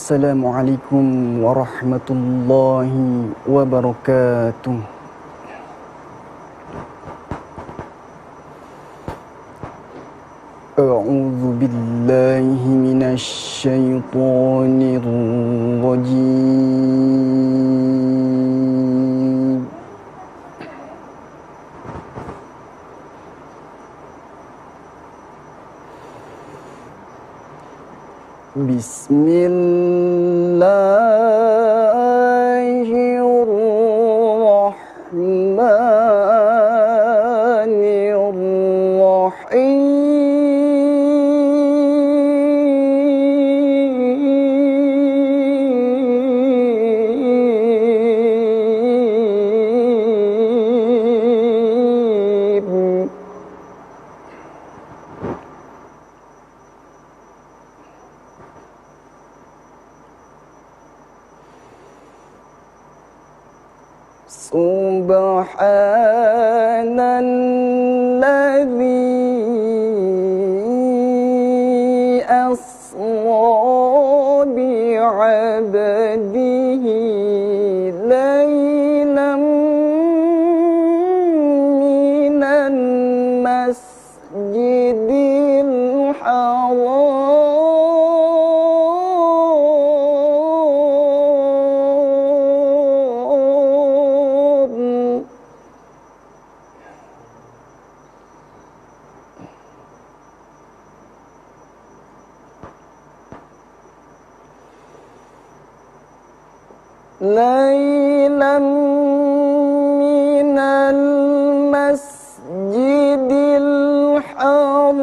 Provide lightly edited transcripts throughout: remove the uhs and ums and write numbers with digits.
Assalamualaikum warahmatullahi wabarakatuh. A'udzu billahi minasy syaithanir rajim. Subhanalladzi asra bi'abdihi laylan minan masjidil haram laylan minal masjidil haram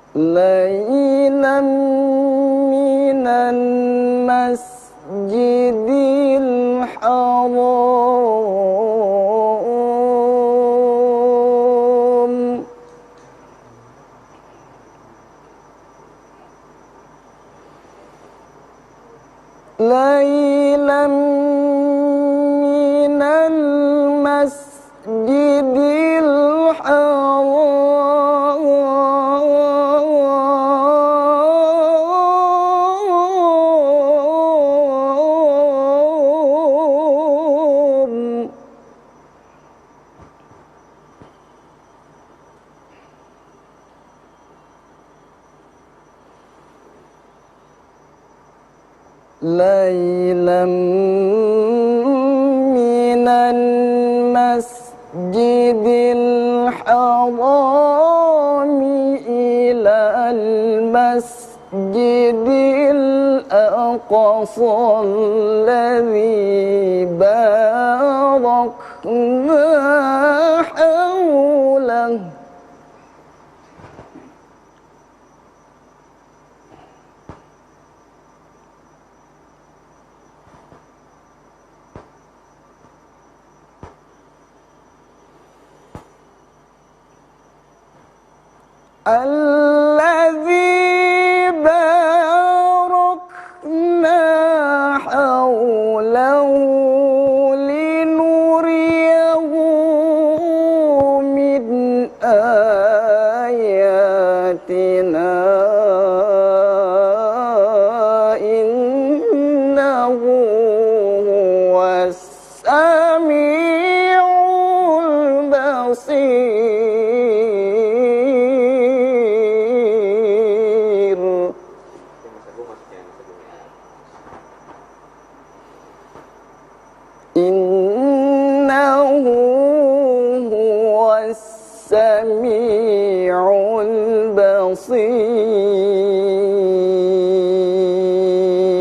laylan minal masjidil haram laylan minal masjidil haram laylan minal masjidil haram ilal masjidil aqsa alladzi barakna hawlahu الذي باركنا حوله لنريه من آياتنا إنه هو السميع البصير إنه هو السميع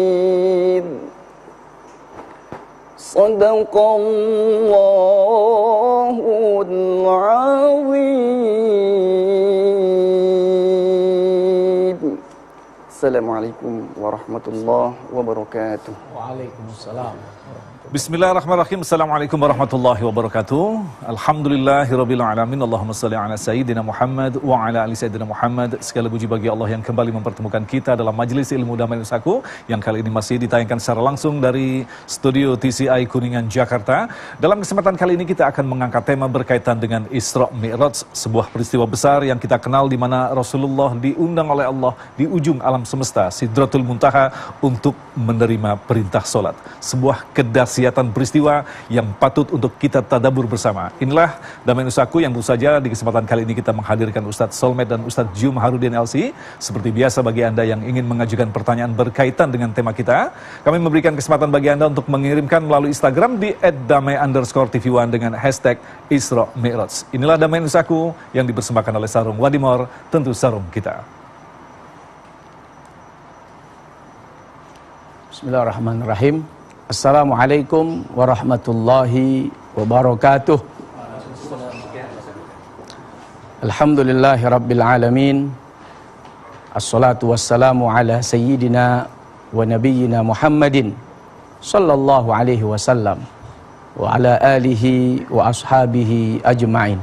البصير صدق الله العظيم Wassalamualaikum warahmatullahi wabarakatuh. Waalaikumsalam. Bismillahirrahmanirrahim. Assalamualaikum warahmatullahi wabarakatuh. Alhamdulillahirrabbilalamin. Allahumma salli ala Sayyidina Muhammad wa ala ali Sayyidina Muhammad. Segala puji bagi Allah yang kembali mempertemukan kita dalam Majelis Ilmu Damai Nusaku, yang kali ini masih ditayangkan secara langsung dari studio TCI Kuningan, Jakarta. Dalam kesempatan kali ini kita akan mengangkat tema berkaitan dengan Isra Mi'raj, sebuah peristiwa besar yang kita kenal di mana Rasulullah diundang oleh Allah di ujung alam semesta, Sidratul Muntaha, untuk menerima perintah solat. Sebuah kedahsyatan peristiwa yang patut untuk kita tadabur bersama. Inilah Damai Nusaku yang tentu saja di kesempatan kali ini kita menghadirkan Ustadz Solmed dan Ustadz Jum Harudin LC. Seperti biasa, bagi Anda yang ingin mengajukan pertanyaan berkaitan dengan tema kita, kami memberikan kesempatan bagi Anda untuk mengirimkan melalui Instagram di @damai_tv1 dengan hashtag Isra Mi'raj. Inilah Damai Nusaku yang dipersembahkan oleh Sarung Wadimor, tentu sarung kita. Bismillahirrahmanirrahim. Assalamualaikum warahmatullahi wabarakatuh. Alhamdulillahi rabbil alamin. Assalatu wassalamu ala sayyidina wa nabiyyina Muhammadin sallallahu alaihi wasallam wa ala alihi wa ashabihi ajma'in.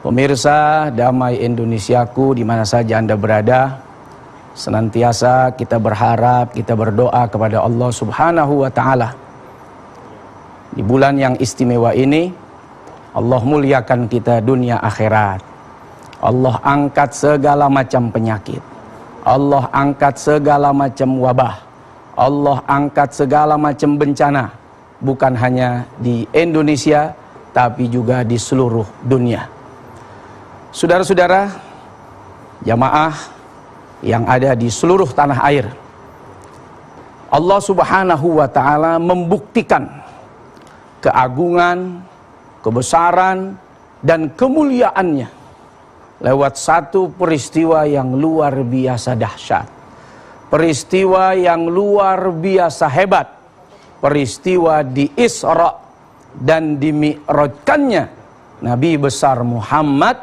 Pemirsa Damai Indonesiaku di mana saja Anda berada, senantiasa kita berharap, kita berdoa kepada Allah Subhanahu wa Ta'ala. Di bulan yang istimewa ini, Allah muliakan kita dunia akhirat. Allah angkat segala macam penyakit. Allah angkat segala macam wabah. Allah angkat segala macam bencana. Bukan hanya di Indonesia, tapi juga di seluruh dunia. Saudara-saudara, jamaah yang ada di seluruh tanah air, Allah Subhanahu wa Ta'ala membuktikan keagungan, kebesaran, dan kemuliaannya lewat satu peristiwa yang luar biasa dahsyat, peristiwa yang luar biasa hebat, peristiwa di Isra dan dimi'rajkannya Nabi besar Muhammad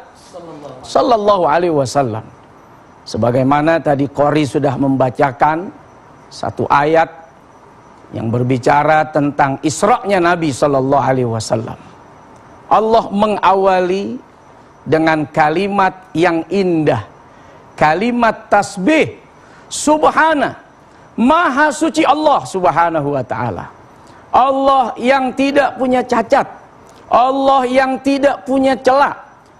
sallallahu alaihi wasallam. Sebagaimana tadi Qori sudah membacakan satu ayat yang berbicara tentang Isra-nya Nabi sallallahu alaihi wasallam. Allah mengawali dengan kalimat yang indah, kalimat tasbih, subhana, maha suci Allah Subhanahu wa Ta'ala. Allah yang tidak punya cacat, Allah yang tidak punya celah,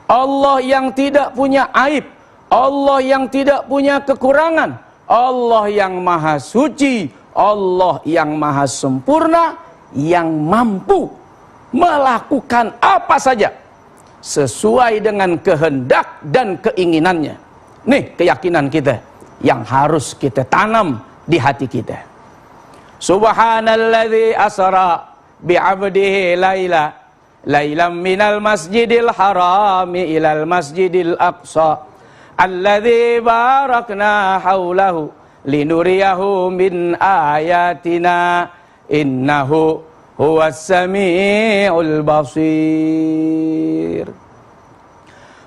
Allah yang tidak punya aib, Allah yang tidak punya kekurangan, Allah yang maha suci, Allah yang maha sempurna, yang mampu melakukan apa saja sesuai dengan kehendak dan keinginannya. Nih keyakinan kita yang harus kita tanam di hati kita. Subhanalladzi asra bi'abdihi lailam minal masjidil harami ilal masjidil aqsa alladzi barakna haulahu linuriyahu min ayatina innahu huwas samiul basir.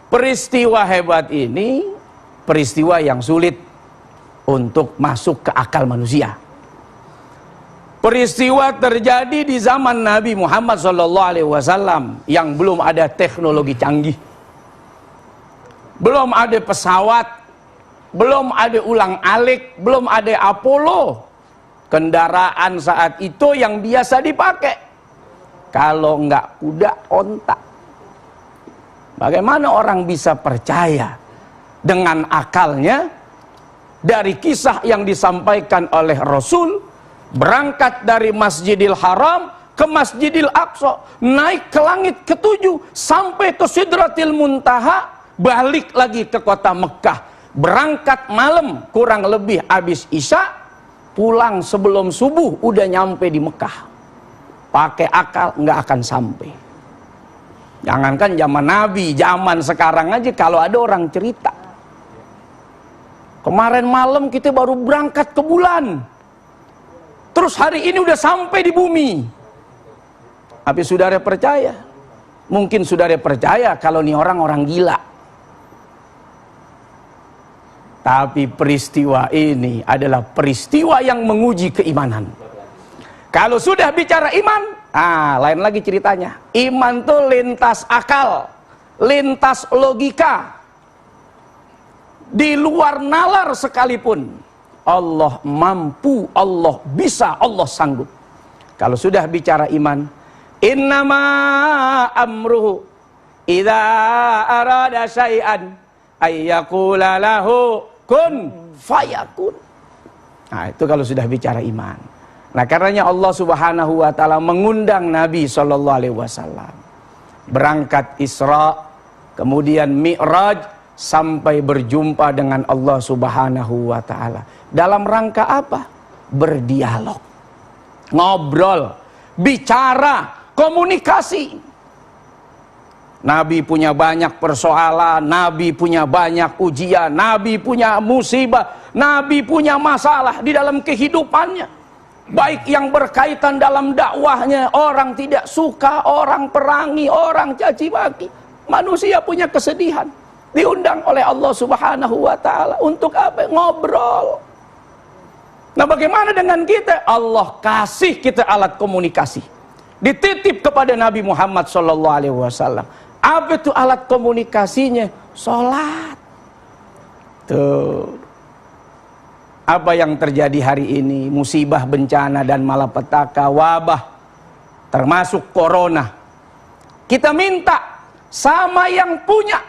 Peristiwa hebat ini peristiwa yang sulit untuk masuk ke akal manusia. Peristiwa terjadi di zaman Nabi Muhammad SAW yang belum ada teknologi canggih, belum ada pesawat, belum ada ulang-alik, belum ada Apollo. Kendaraan saat itu yang biasa dipakai, kalau enggak kuda, onta. Bagaimana orang bisa percaya dengan akalnya dari kisah yang disampaikan oleh Rasul, berangkat dari Masjidil Haram ke Masjidil Aqsa, naik ke langit ke-7 sampai ke Sidratil Muntaha, balik lagi ke kota Mekah, berangkat malam kurang lebih habis Isya, pulang sebelum subuh udah nyampe di Mekah. Pakai akal nggak akan sampai. Jangankan zaman Nabi, zaman sekarang aja kalau ada orang cerita, kemarin malam kita baru berangkat ke bulan, terus hari ini udah sampai di bumi. Tapi saudara percaya? Mungkin saudara percaya kalau nih orang gila. Tapi peristiwa ini adalah peristiwa yang menguji keimanan. Kalau sudah bicara iman, lain lagi ceritanya. Iman tuh lintas akal, lintas logika, di luar nalar sekalipun. Allah mampu, Allah bisa, Allah sanggup. Kalau sudah bicara iman, innama amruhu idza arada syai'an ayyaqula lahu kun fayakun. Nah, itu kalau sudah bicara iman. Nah, karenanya Allah Subhanahu wa taala mengundang Nabi sallallahu alaihi wasallam berangkat Isra, kemudian Mi'raj sampai berjumpa dengan Allah Subhanahu wa taala. Dalam rangka apa? Berdialog, ngobrol, bicara, komunikasi. Nabi punya banyak persoalan, Nabi punya banyak ujian, Nabi punya musibah, Nabi punya masalah di dalam kehidupannya. Baik yang berkaitan dalam dakwahnya, orang tidak suka, orang perangi, orang caci maki. Manusia punya kesedihan. Diundang oleh Allah Subhanahu wa taala untuk apa? Ngobrol. Nah, bagaimana dengan kita? Allah kasih kita alat komunikasi. Dititip kepada Nabi Muhammad SAW. Apa itu alat komunikasinya? Sholat. Tuh. Apa yang terjadi hari ini? Musibah, bencana, dan malapetaka, wabah, termasuk corona. Kita minta sama yang punya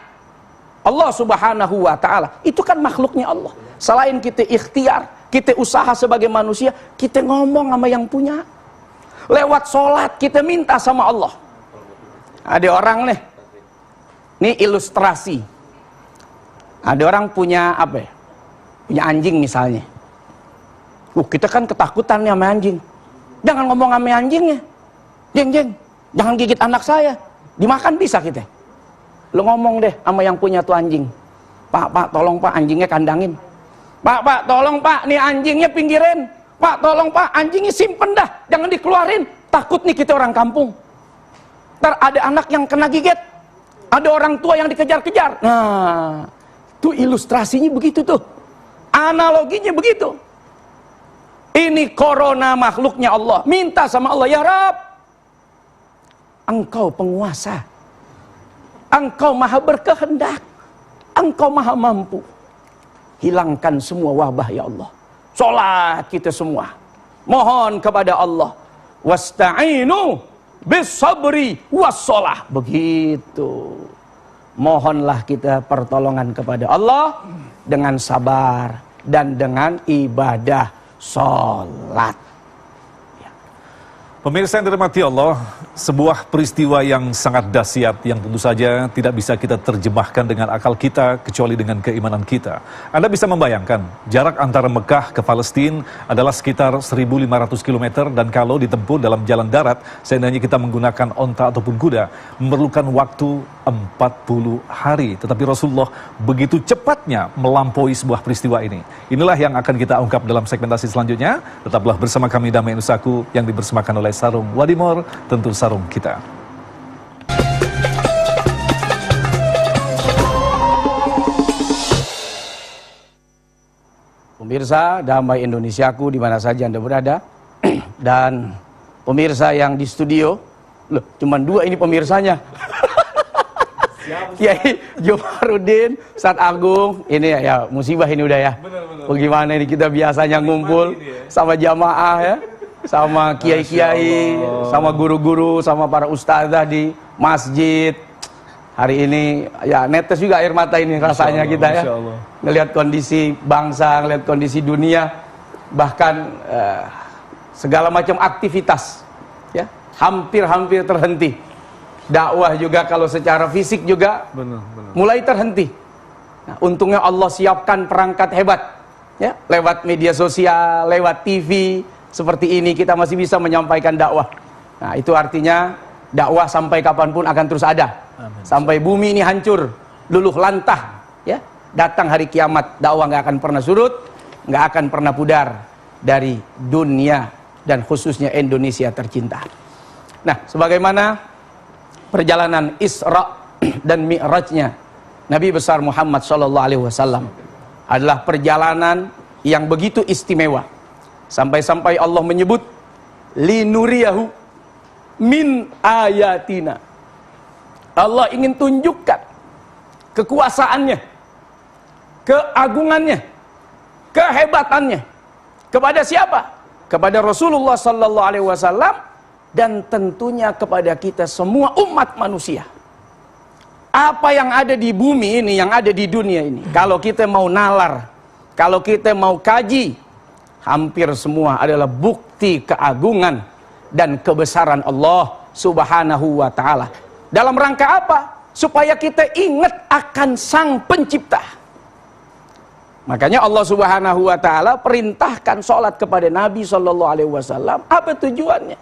Allah Subhanahu wa taala. Itu kan makhluknya Allah. Selain kita ikhtiar, kita usaha sebagai manusia, kita ngomong sama yang punya. Lewat sholat kita minta sama Allah. Ada orang nih, ini ilustrasi. Ada orang punya apa ya? Punya anjing misalnya. Kita kan ketakutan nih sama anjing. Jangan ngomong sama anjingnya. Jeng, jangan gigit anak saya. Dimakan bisa kita. Lu ngomong deh sama yang punya tuh anjing. Pak, tolong pak, anjingnya kandangin. Pak, tolong pak, nih anjingnya pinggirin. Pak, tolong pak, anjingnya simpen dah, jangan dikeluarin. Takut nih kita orang kampung. Ntar ada anak yang kena gigit, ada orang tua yang dikejar-kejar. Nah, tuh ilustrasinya begitu tuh. Analoginya begitu. Ini corona makhluknya Allah. Minta sama Allah, ya Rabb, Engkau penguasa. Engkau maha berkehendak. Engkau maha mampu. Hilangkan semua wabah ya Allah. Sholat kita semua. Mohon kepada Allah. Wasta'inu bis-sabri was-sholah. Begitu. Mohonlah kita pertolongan kepada Allah dengan sabar dan dengan ibadah sholat. Pemirsa yang dirahmati Allah, sebuah peristiwa yang sangat dahsyat yang tentu saja tidak bisa kita terjemahkan dengan akal kita kecuali dengan keimanan kita. Anda bisa membayangkan jarak antara Mekah ke Palestina adalah sekitar 1.500 km dan kalau ditempuh dalam jalan darat, seandainya kita menggunakan onta ataupun kuda, memerlukan waktu 40 hari. Tetapi Rasulullah begitu cepatnya melampaui sebuah peristiwa ini. Inilah yang akan kita ungkap dalam segmentasi selanjutnya. Tetaplah bersama kami Damai Nusaku yang dipersembahkan oleh Sarung Wadimor, tentu sarung kita. Pemirsa Damai Indonesiaku di mana saja Anda berada, dan pemirsa yang di studio, loh, cuman dua ini pemirsanya. Kiai Jomarudin, Ustaz Agung, ini ya musibah ini udah ya. Bagaimana ini kita biasanya ngumpul sama jamaah ya, sama kiai-kiai, sama guru-guru, sama para ustazah di masjid. Hari ini ya netes juga air mata ini rasanya kita ya. Ngelihat kondisi bangsa, ngelihat kondisi dunia, bahkan segala macam aktivitas ya hampir terhenti. Dakwah juga kalau secara fisik juga mulai terhenti. Nah, untungnya Allah siapkan perangkat hebat ya, lewat media sosial, lewat TV seperti ini kita masih bisa menyampaikan dakwah. Nah, itu artinya dakwah sampai kapanpun akan terus ada. Amin. Sampai bumi ini hancur, luluh lantah ya, datang hari kiamat, dakwah nggak akan pernah surut, nggak akan pernah pudar dari dunia dan khususnya Indonesia tercinta. Nah, sebagaimana perjalanan Isra dan Mi'rajnya Nabi besar Muhammad SAW, adalah perjalanan yang begitu istimewa. Sampai-sampai Allah menyebut linuriyahu min ayatina. Allah ingin tunjukkan kekuasaannya, keagungannya, kehebatannya kepada siapa? Kepada Rasulullah sallallahu alaihi wasallam dan tentunya kepada kita semua umat manusia. Apa yang ada di bumi ini, yang ada di dunia ini, kalau kita mau nalar, kalau kita mau kaji, hampir semua adalah bukti keagungan dan kebesaran Allah Subhanahu wa ta'ala. Dalam rangka apa? Supaya kita ingat akan Sang Pencipta. Makanya Allah Subhanahu wa ta'ala perintahkan sholat kepada Nabi sallallahu alaihi wasallam. Apa tujuannya?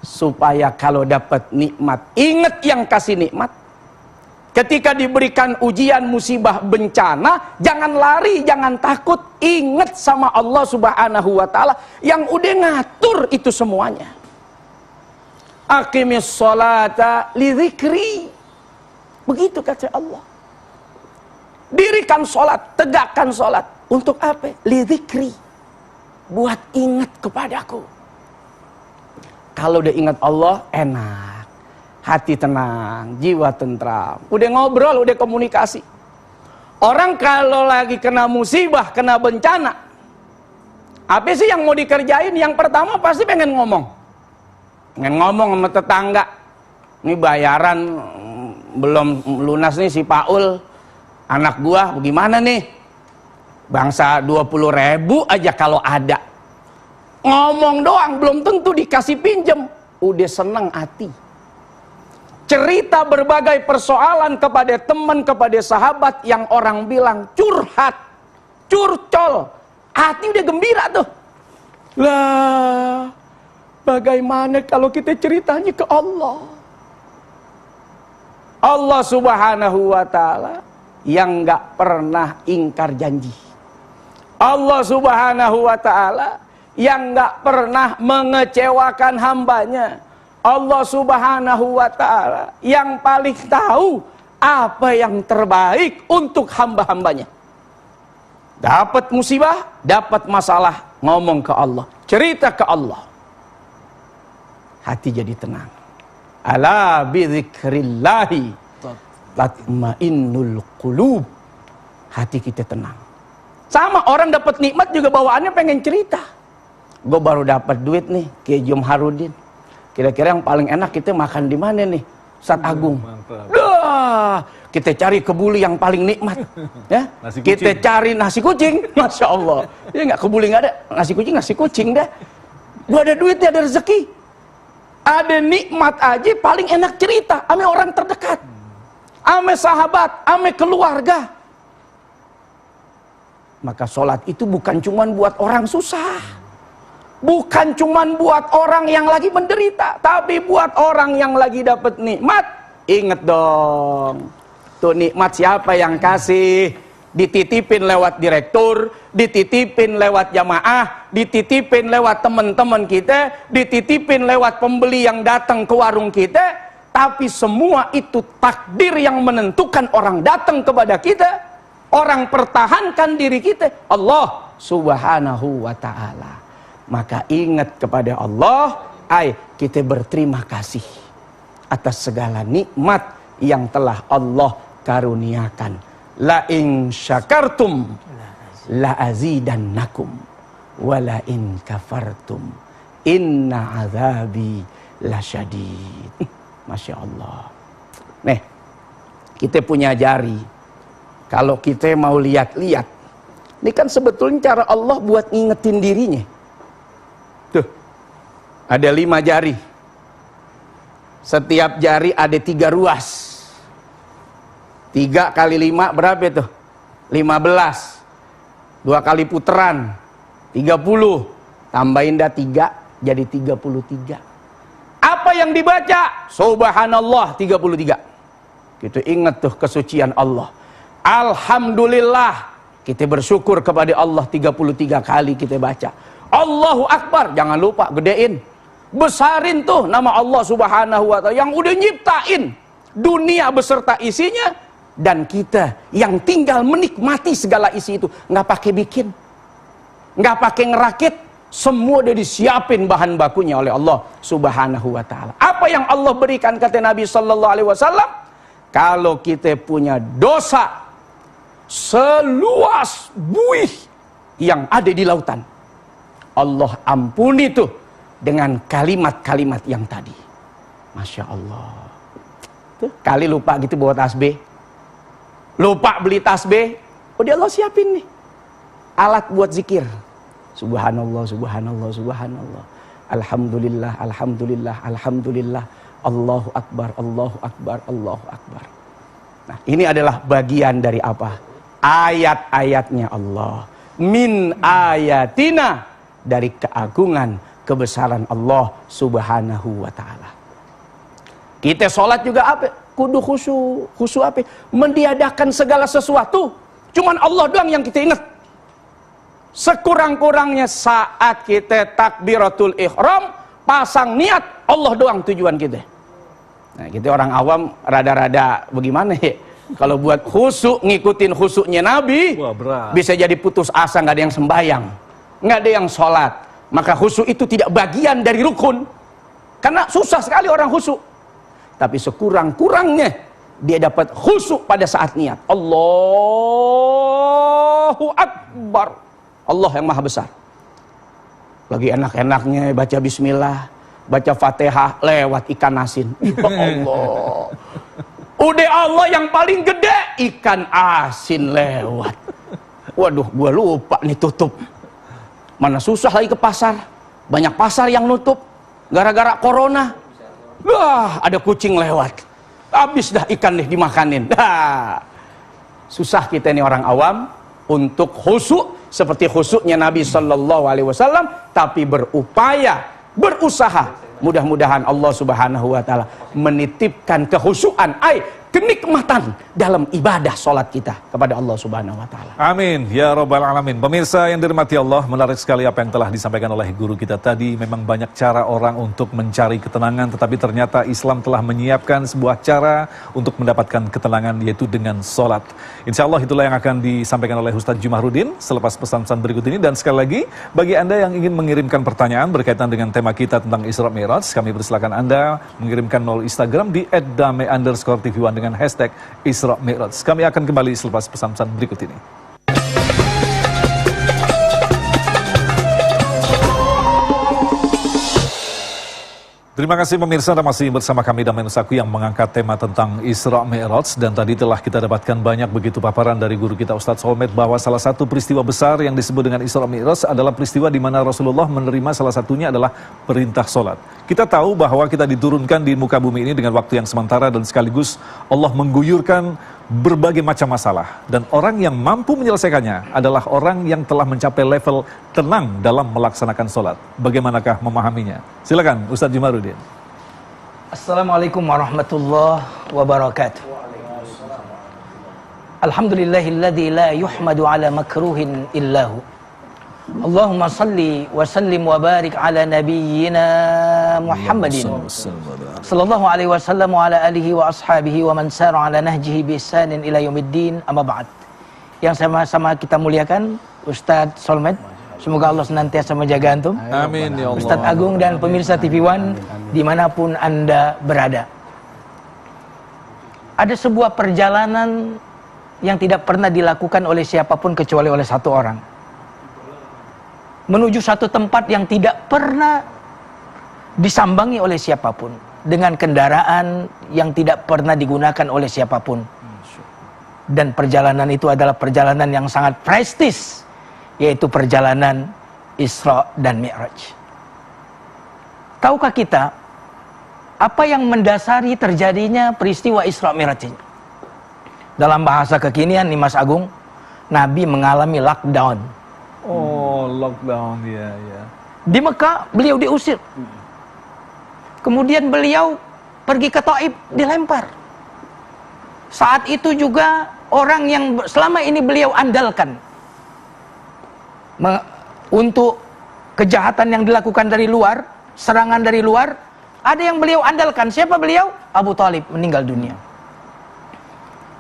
Supaya kalau dapat nikmat, ingat yang kasih nikmat. Ketika diberikan ujian, musibah, bencana, jangan lari, jangan takut. Ingat sama Allah Subhanahu wa ta'ala yang udah ngatur itu semuanya. Aqimis sholata li dzikri. Begitu kata Allah. Dirikan sholat, tegakkan sholat. Untuk apa? Li dzikri. Buat ingat kepadaku. Kalau udah ingat Allah, enak. Hati tenang, jiwa tentram. Udah ngobrol, udah komunikasi. Orang kalau lagi kena musibah, kena bencana, apa sih yang mau dikerjain? Yang pertama pasti pengen ngomong. Pengen ngomong sama tetangga. Ini bayaran belum lunas nih si Paul. Anak gua bagaimana nih? Bangsa 20.000 aja kalau ada. Ngomong doang, belum tentu dikasih pinjem. Udah seneng hati. Cerita berbagai persoalan kepada teman, kepada sahabat yang orang bilang curhat, curcol, hati udah gembira tuh. Lah, bagaimana kalau kita ceritanya ke Allah? Allah Subhanahu wa ta'ala yang gak pernah ingkar janji. Allah Subhanahu wa ta'ala yang gak pernah mengecewakan hambanya. Allah Subhanahu wa ta'ala yang paling tahu apa yang terbaik untuk hamba-hambanya. Dapat musibah, dapat masalah, ngomong ke Allah, cerita ke Allah. Hati jadi tenang. Ala bidzikrillahi tatmainnul qulub. Hati kita tenang. Sama orang dapat nikmat juga bawaannya pengen cerita. Gue baru dapat duit nih, Kiai Jumharudin. Kira-kira yang paling enak kita makan di mana nih? Ustaz Agung. Dah, kita cari kebuli yang paling nikmat. Ya, kita cari nasi kucing. Masya Allah. Ya nggak, kebuli nggak ada, nasi kucing deh. Gua ada duitnya, ada rezeki, ada nikmat aja paling enak cerita. Ame orang terdekat, ame sahabat, ame keluarga. Maka sholat itu bukan cuman buat orang susah. Bukan cuman buat orang yang lagi menderita, tapi buat orang yang lagi dapat nikmat. Ingat dong, tuh nikmat siapa yang kasih? Dititipin lewat direktur, dititipin lewat jamaah, dititipin lewat teman-teman kita, dititipin lewat pembeli yang datang ke warung kita. Tapi semua itu takdir yang menentukan orang datang kepada kita, orang pertahankan diri kita, Allah Subhanahu wa ta'ala. Maka ingat kepada Allah, kita berterima kasih atas segala nikmat yang telah Allah karuniakan. La in syakartum la azidannakum wa la in kafartum inna azabi lasyadid. Masya Allah. Nih, kita punya jari. Kalau kita mau lihat-lihat, ini kan sebetulnya cara Allah buat ngingetin dirinya. Tuh, ada 5 jari. Setiap jari ada 3 ruas. 3 kali 5 berapa itu? 15. 2 kali puteran 30. Tambahin dah 3 jadi 33. Apa yang dibaca? Subhanallah 33. Kita ingat tuh kesucian Allah. Alhamdulillah, kita bersyukur kepada Allah 33 kali kita baca. Allahu Akbar, jangan lupa gedein, besarin tuh nama Allah Subhanahu wa ta'ala yang udah nyiptain dunia beserta isinya, Dan kita yang tinggal menikmati segala isi itu, nggak pakai bikin, nggak pakai ngerakit, semua udah disiapin bahan bakunya oleh Allah Subhanahu wa Ta'ala. Apa yang Allah berikan, kata Nabi Sallallahu Alaihi Wasallam, kalau kita punya dosa seluas buih yang ada di lautan, Allah ampuni tuh dengan kalimat-kalimat yang tadi. Masya Allah. Tuh, kali lupa gitu bawa tasbih, lupa beli tasbih, udah Allah siapin nih alat buat zikir. Subhanallah, subhanallah, subhanallah. Alhamdulillah, alhamdulillah, alhamdulillah. Allahu akbar, Allahu akbar, Allahu akbar. Nah, ini adalah bagian dari apa? Ayat-ayatnya Allah. Min ayatina, dari keagungan, kebesaran Allah Subhanahu wa Ta'ala. Kita sholat juga apa? Kudu khusyuk. Khusyuk apa? Mendiadakan segala sesuatu. Cuman Allah doang yang kita ingat. Sekurang-kurangnya saat kita takbiratul ihram, pasang niat, Allah doang tujuan kita. Nah, kita orang awam rada-rada bagaimana ya? Kalau buat khusyuk, ngikutin khusyuknya Nabi, wah, bisa jadi putus asa, nggak ada yang sembayang, nggak ada yang sholat. Maka khusyuk itu tidak bagian dari rukun. Karena susah sekali orang khusyuk. Tapi sekurang-kurangnya dia dapat khusyuk pada saat niat. Allahu Akbar. Allah yang maha besar. Lagi enak-enaknya baca bismillah, baca fatihah, lewat ikan asin. Ya Allah. Udah Allah yang paling gede, ikan asin lewat. Waduh, gua lupa nih tutup. Mana susah lagi ke pasar. Banyak pasar yang nutup gara-gara corona. Wah, ada kucing lewat. Habis dah ikan nih dimakanin. Susah kita nih orang awam untuk khusyuk seperti khusyuknya Nabi Sallallahu Alaihi Wasallam, tapi berupaya, berusaha. Mudah-mudahan Allah Subhanahu wa Ta'ala menitipkan kekhusyuan, kenikmatan dalam ibadah sholat kita kepada Allah Subhanahu wa Ta'ala. Amin ya rabbal alamin. Pemirsa yang dirahmati Allah, menarik sekali apa yang telah disampaikan oleh guru kita tadi. Memang banyak cara orang untuk mencari ketenangan, tetapi ternyata Islam telah menyiapkan sebuah cara untuk mendapatkan ketenangan, yaitu dengan sholat. Insya Allah itulah yang akan disampaikan oleh Ustadz Jumahrudin selepas pesan-pesan berikut ini. Dan sekali lagi, bagi Anda yang ingin mengirimkan pertanyaan berkaitan dengan tema kita tentang Isra Mi'raj, kami persilakan Anda mengirimkan melalui Instagram di @dame_tv1 dengan hashtag Isra Mi'raj. Kami akan kembali selepas pesan-pesan berikut ini. Terima kasih pemirsa, Anda masih bersama kami Damai Nusaku yang mengangkat tema tentang Isra Mi'raj. Dan tadi telah kita dapatkan banyak begitu paparan dari guru kita Ustadz Solmed bahwa salah satu peristiwa besar yang disebut dengan Isra Mi'raj adalah peristiwa di mana Rasulullah menerima salah satunya adalah perintah sholat. Kita tahu bahwa kita diturunkan di muka bumi ini dengan waktu yang sementara dan sekaligus Allah mengguyurkan berbagai macam masalah. Dan orang yang mampu menyelesaikannya adalah orang yang telah mencapai level tenang dalam melaksanakan sholat. Bagaimanakah memahaminya? Silakan Ustadz Jumahrudin. Assalamualaikum warahmatullahi wabarakatuh. Alhamdulillahilladzi la yuhmadu ala makruhin illahu. Allahumma salli wa sallim wa barik ala nabiyyina Muhammadin sallallahu alaihi wasallam wa ala alihi wa ashabihi wa man sara ala nahjihi bi ihsanin ila yaumiddin, amma ba'd. Yang sama-sama kita muliakan Ustadz Solmed, semoga Allah senantiasa menjaga antum. Amin ya Allah. Ustadz Agung dan pemirsa TV One dimanapun Anda berada. Ada sebuah perjalanan yang tidak pernah dilakukan oleh siapapun kecuali oleh satu orang, menuju satu tempat yang tidak pernah disambangi oleh siapapun, dengan kendaraan yang tidak pernah digunakan oleh siapapun. Dan perjalanan itu adalah perjalanan yang sangat prestis, yaitu perjalanan Isra dan Mi'raj. Tahukah kita apa yang mendasari terjadinya peristiwa Isra Mi'raj ini? Dalam bahasa kekinian nih Mas Agung, Nabi mengalami lockdown. Oh, lockdown, ya. Di Mekah beliau diusir. Kemudian beliau pergi ke Taif, dilempar. Saat itu juga orang yang selama ini beliau andalkan untuk kejahatan yang dilakukan dari luar, serangan dari luar, ada yang beliau andalkan. Siapa beliau? Abu Talib meninggal dunia.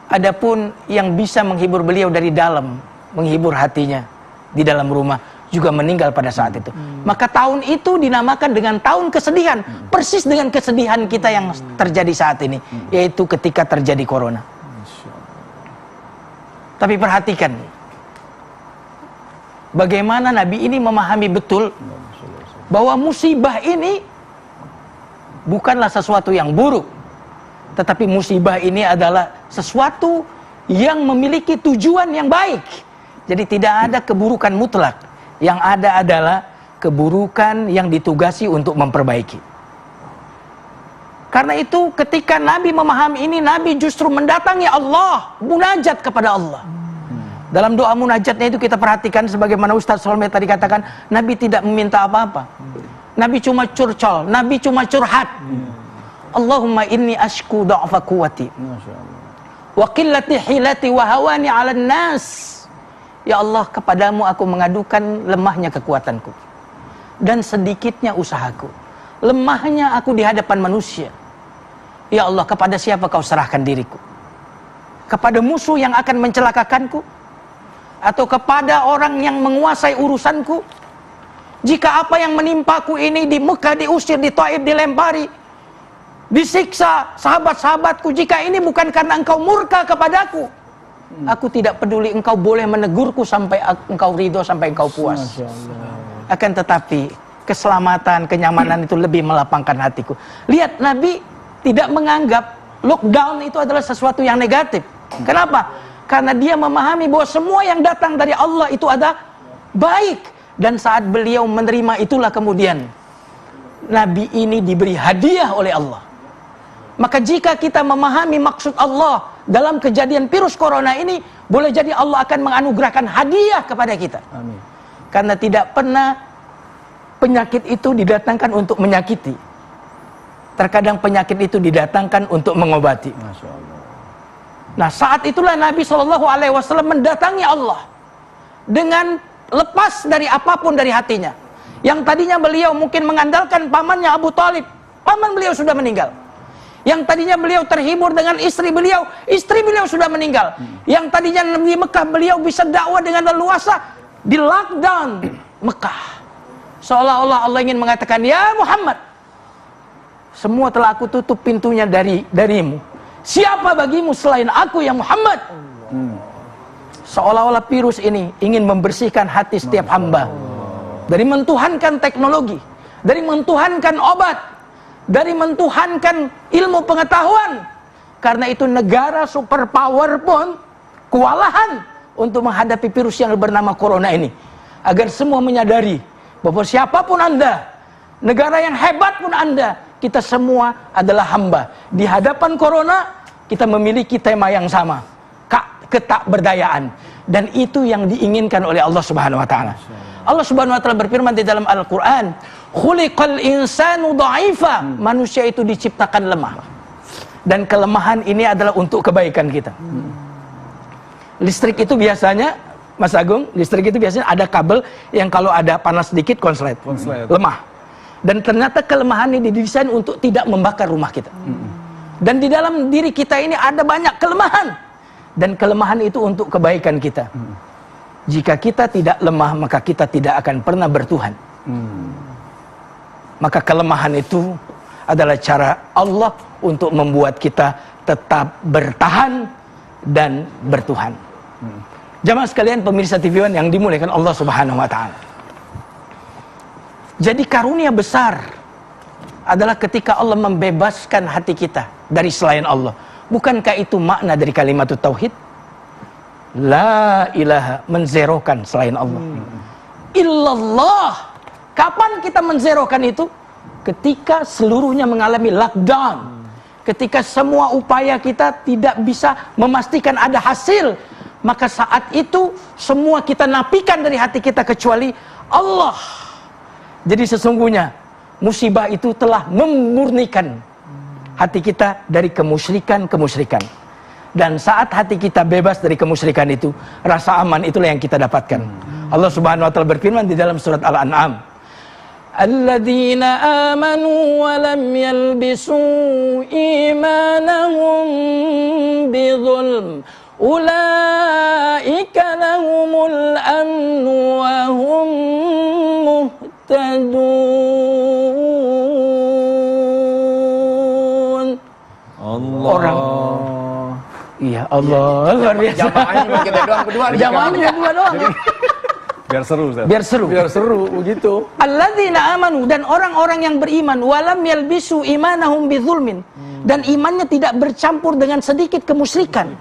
Adapun yang bisa menghibur beliau dari dalam, menghibur hatinya di dalam rumah, juga meninggal pada saat itu. Maka tahun itu dinamakan dengan tahun kesedihan, persis dengan kesedihan kita yang terjadi saat ini, yaitu ketika terjadi corona. Tapi perhatikan bagaimana Nabi ini memahami betul bahwa musibah ini bukanlah sesuatu yang buruk, tetapi musibah ini adalah sesuatu yang memiliki tujuan yang baik. Jadi tidak ada keburukan mutlak. Yang ada adalah keburukan yang ditugasi untuk memperbaiki. Karena itu ketika Nabi memahami ini, Nabi justru mendatangi Allah, munajat kepada Allah. Dalam doa munajatnya itu kita perhatikan, sebagaimana Ustaz Solmed tadi katakan, Nabi tidak meminta apa-apa. Nabi cuma curcol, Nabi cuma curhat. Allahumma inni ashku da'fa quwwati wa qillati hilati wa hawani 'alan nas. Ya Allah, kepadamu aku mengadukan lemahnya kekuatanku dan sedikitnya usahaku, lemahnya aku di hadapan manusia. Ya Allah, kepada siapa kau serahkan diriku? Kepada musuh yang akan mencelakakanku, atau kepada orang yang menguasai urusanku? Jika apa yang menimpaku ini di Mekah diusir, di Taif dilempari, disiksa sahabat-sahabatku, jika ini bukan karena engkau murka kepadaku, aku tidak peduli, engkau boleh menegurku sampai engkau ridho, sampai engkau puas. Akan tetapi keselamatan, kenyamanan itu lebih melapangkan hatiku. Lihat, Nabi tidak menganggap lockdown itu adalah sesuatu yang negatif. Kenapa? Karena dia memahami bahwa semua yang datang dari Allah itu ada baik. Dan saat beliau menerima itulah kemudian Nabi ini diberi hadiah oleh Allah. Maka jika kita memahami maksud Allah dalam kejadian virus corona ini, boleh jadi Allah akan menganugerahkan hadiah kepada kita. Amin. Karena tidak pernah penyakit itu didatangkan untuk menyakiti. Terkadang penyakit itu didatangkan untuk mengobati. Masya Allah. Nah, saat itulah Nabi SAW mendatangi Allah dengan lepas dari apapun dari hatinya. Yang tadinya beliau mungkin mengandalkan pamannya Abu Talib, paman beliau sudah meninggal. Yang tadinya beliau terhibur dengan istri beliau sudah meninggal. Yang tadinya di Mekah beliau bisa dakwah dengan leluasa, di lockdown Mekah. Seolah-olah Allah ingin mengatakan, ya Muhammad, semua telah aku tutup pintunya darimu. Siapa bagimu selain aku ya Muhammad? Seolah-olah virus ini ingin membersihkan hati setiap hamba dari mentuhankan teknologi, dari mentuhankan obat, dari mentuhankan ilmu pengetahuan. Karena itu negara superpower pun kewalahan untuk menghadapi virus yang bernama corona ini. Agar semua menyadari bahwa siapapun Anda, negara yang hebat pun Anda, kita semua adalah hamba. Di hadapan corona kita memiliki tema yang sama, ketakberdayaan. Dan itu yang diinginkan oleh Allah Subhanahu wa taala. Allah Subhanahu wa taala berfirman di dalam Al-Qur'an, "Khuliqal insanu dha'ifa." Manusia itu diciptakan lemah. Dan kelemahan ini adalah untuk kebaikan kita. Listrik itu biasanya, Mas Agung, listrik itu biasanya ada kabel yang kalau ada panas sedikit konslet. Lemah. Dan ternyata kelemahan ini didesain untuk tidak membakar rumah kita. Dan di dalam diri kita ini ada banyak kelemahan. Dan kelemahan itu untuk kebaikan kita. Jika kita tidak lemah, maka kita tidak akan pernah bertuhan. Maka kelemahan itu adalah cara Allah untuk membuat kita tetap bertahan dan bertuhan. Jamaah sekalian pemirsa TV One yang dimuliakan Allah Subhanahu wa taala. Jadi karunia besar adalah ketika Allah membebaskan hati kita dari selain Allah. Bukankah itu makna dari kalimat tauhid? La ilaha, menzerokan selain Allah. Illallah. Kapan kita menzerokan itu? Ketika seluruhnya mengalami lockdown. Ketika semua upaya kita tidak bisa memastikan ada hasil. Maka saat itu semua kita nafikan dari hati kita kecuali Allah. Jadi sesungguhnya musibah itu telah memurnikan hati kita dari kemusyrikan. Dan saat hati kita bebas dari kemusyrikan itu, rasa aman itulah yang kita dapatkan. Allah Subhanahu wa taala berfirman di dalam surat Al-An'am, "Alladzina amanu wa lam yalbisu imanahum بظلم أولئك لهم الأمن وهم مهتدون. Allah. Iya, Allah luar biasa. Jamaahnya cuma kita doang berdua. Jamaahnya berdua doang. Biar seru, Ustaz. Biar seru. Biar seru begitu. Alladzina amanu, dan orang-orang yang beriman, walam yalbisu imanahum bidzulmin, dan imannya tidak bercampur dengan sedikit kemusyrikan.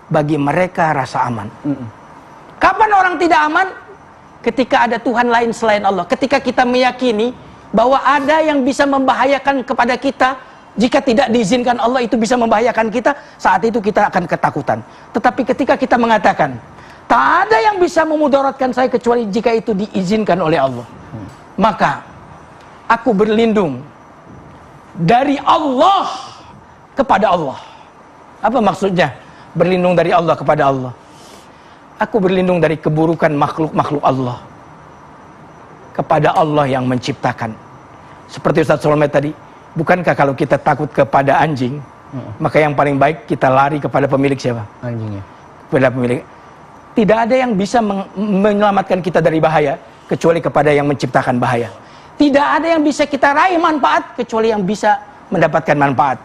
Bagi mereka rasa aman. Kapan orang tidak aman? Ketika ada Tuhan lain selain Allah. Ketika kita meyakini bahwa ada yang bisa membahayakan kepada kita, jika tidak diizinkan Allah itu bisa membahayakan kita, saat itu kita akan ketakutan. Tetapi ketika kita mengatakan tak ada yang bisa memudaratkan saya kecuali jika itu diizinkan oleh Allah, maka aku berlindung dari Allah kepada Allah. Apa maksudnya berlindung dari Allah kepada Allah? Aku berlindung dari keburukan makhluk-makhluk Allah kepada Allah yang menciptakan. Seperti Ustaz Solmed tadi, bukankah kalau kita takut kepada anjing, maka yang paling baik kita lari kepada pemilik siapa? Anjingnya. Kepada pemilik. Tidak ada yang bisa menyelamatkan kita dari bahaya kecuali kepada yang menciptakan bahaya. Tidak ada yang bisa kita raih manfaat kecuali yang bisa mendapatkan manfaat.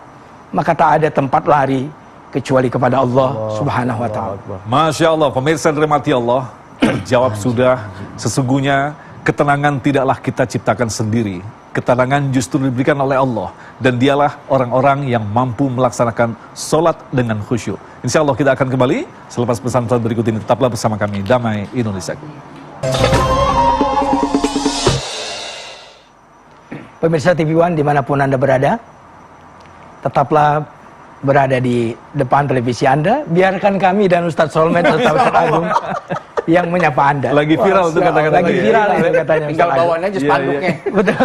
Maka tak ada tempat lari kecuali kepada Allah Subhanahu wa ta'ala. Masya Allah, pemirsa yang dirahmati Allah, terjawab sudah. Sesungguhnya ketenangan tidaklah kita ciptakan sendiri. Ketenangan justru diberikan oleh Allah. Dan dialah orang-orang yang mampu melaksanakan sholat dengan khusyuk. Insya Allah kita akan kembali selepas pesan-pesan berikut ini. Tetaplah bersama kami, Damai Indonesia. Pemirsa TV One dimanapun Anda berada, tetaplah berada di depan televisi Anda. Biarkan kami dan Ustadz Solmed serta Ustadz Agung yang menyapa Anda. Lagi viral tuh kata-kata. Lagi viral itu katanya. Tinggal bawaan aja spanduknya. Betul.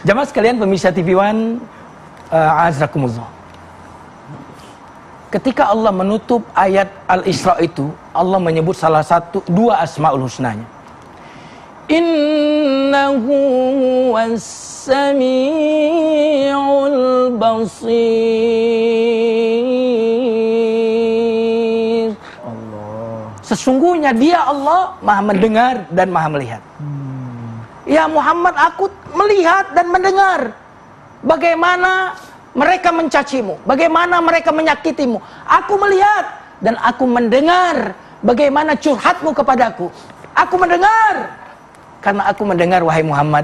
Jamaah sekalian pemirsa TV One, azrakumullah. Ketika Allah menutup ayat Al-Isra itu, Allah menyebut dua Asmaul Husnanya. Innahu was-sami'ul basir. Sesungguhnya dia Allah Maha mendengar dan Maha melihat. Ya Muhammad, aku melihat dan mendengar bagaimana mereka mencacimu, bagaimana mereka menyakitimu. Aku melihat dan aku mendengar bagaimana curhatmu kepadaku. Aku mendengar. Karena aku mendengar, wahai Muhammad,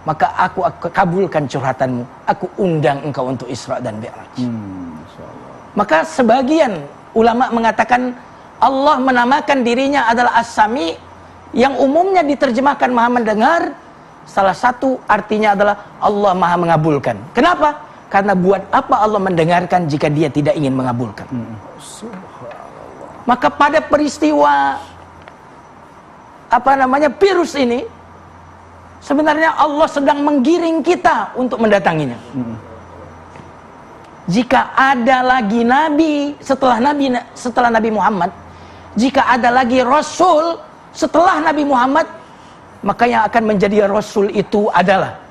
maka aku kabulkan curhatanmu. Aku undang engkau untuk Isra dan Mi'raj. Maka sebagian ulama mengatakan Allah menamakan dirinya adalah As-Sami, yang umumnya diterjemahkan Maha mendengar. Salah satu artinya adalah Allah Maha mengabulkan. Kenapa? Karena buat apa Allah mendengarkan jika dia tidak ingin mengabulkan? Maka pada peristiwa virus ini, sebenarnya Allah sedang menggiring kita untuk mendatanginya. Jika ada lagi nabi setelah Nabi Muhammad, jika ada lagi rasul setelah Nabi Muhammad, maka yang akan menjadi rasul itu adalah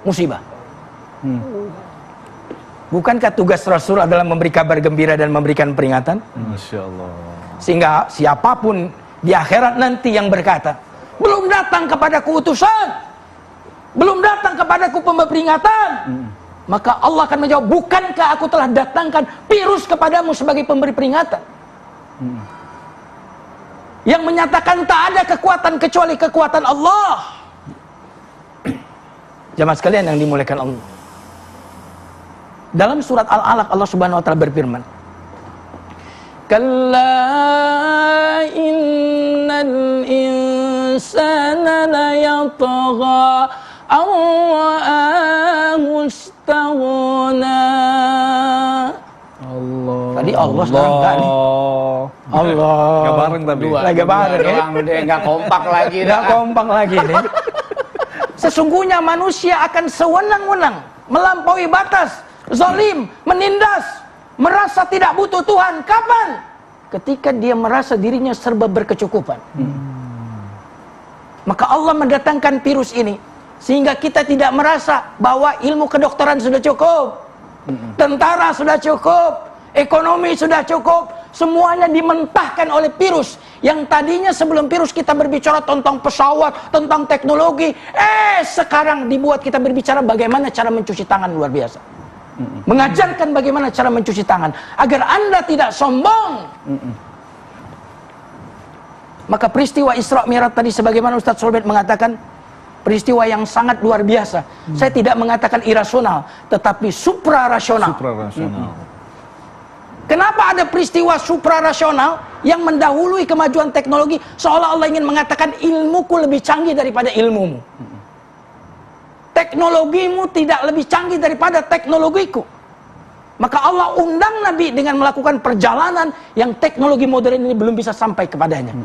musibah. Bukankah tugas rasul adalah memberi kabar gembira dan memberikan peringatan? Masya Allah. Sehingga siapapun di akhirat nanti yang berkata, belum datang kepadaku utusan, belum datang kepadaku pemberi peringatan, maka Allah akan menjawab, bukankah aku telah datangkan virus kepadamu sebagai pemberi peringatan? Yang menyatakan tak ada kekuatan kecuali kekuatan Allah. Jamaah sekalian yang dimuliakan Allah, dalam surat Al-Alaq Allah Subhanahu wa taala berfirman, kalla innal insana la yatgha aw ra'ahu istaghna. Allah. Tadi Allah sekarang enggak nih. Allah. Enggak bareng tapi. Lagi bareng ya. Enggak kompak lagi. Enggak kompak lagi nih. Sesungguhnya manusia akan sewenang-wenang, melampaui batas, zalim, menindas, merasa tidak butuh Tuhan. Kapan? Ketika dia merasa dirinya serba berkecukupan. Maka Allah mendatangkan virus ini Sehingga kita tidak merasa bahwa ilmu kedokteran sudah cukup, tentara sudah cukup, ekonomi sudah cukup. Semuanya dimentahkan oleh virus. Yang tadinya sebelum virus kita berbicara tentang pesawat, tentang teknologi, sekarang dibuat kita berbicara bagaimana cara mencuci tangan, luar biasa. Mengajarkan bagaimana cara mencuci tangan agar Anda tidak sombong. Maka peristiwa Isra Mi'raj tadi sebagaimana Ustaz Solmed mengatakan, peristiwa yang sangat luar biasa. Saya tidak mengatakan irasional, tetapi suprarasional. Kenapa ada peristiwa suprarasional yang mendahului kemajuan teknologi, seolah Allah ingin mengatakan ilmuku lebih canggih daripada ilmumu. Teknologimu tidak lebih canggih daripada teknologiku. Maka Allah undang Nabi dengan melakukan perjalanan yang teknologi modern ini belum bisa sampai kepadanya.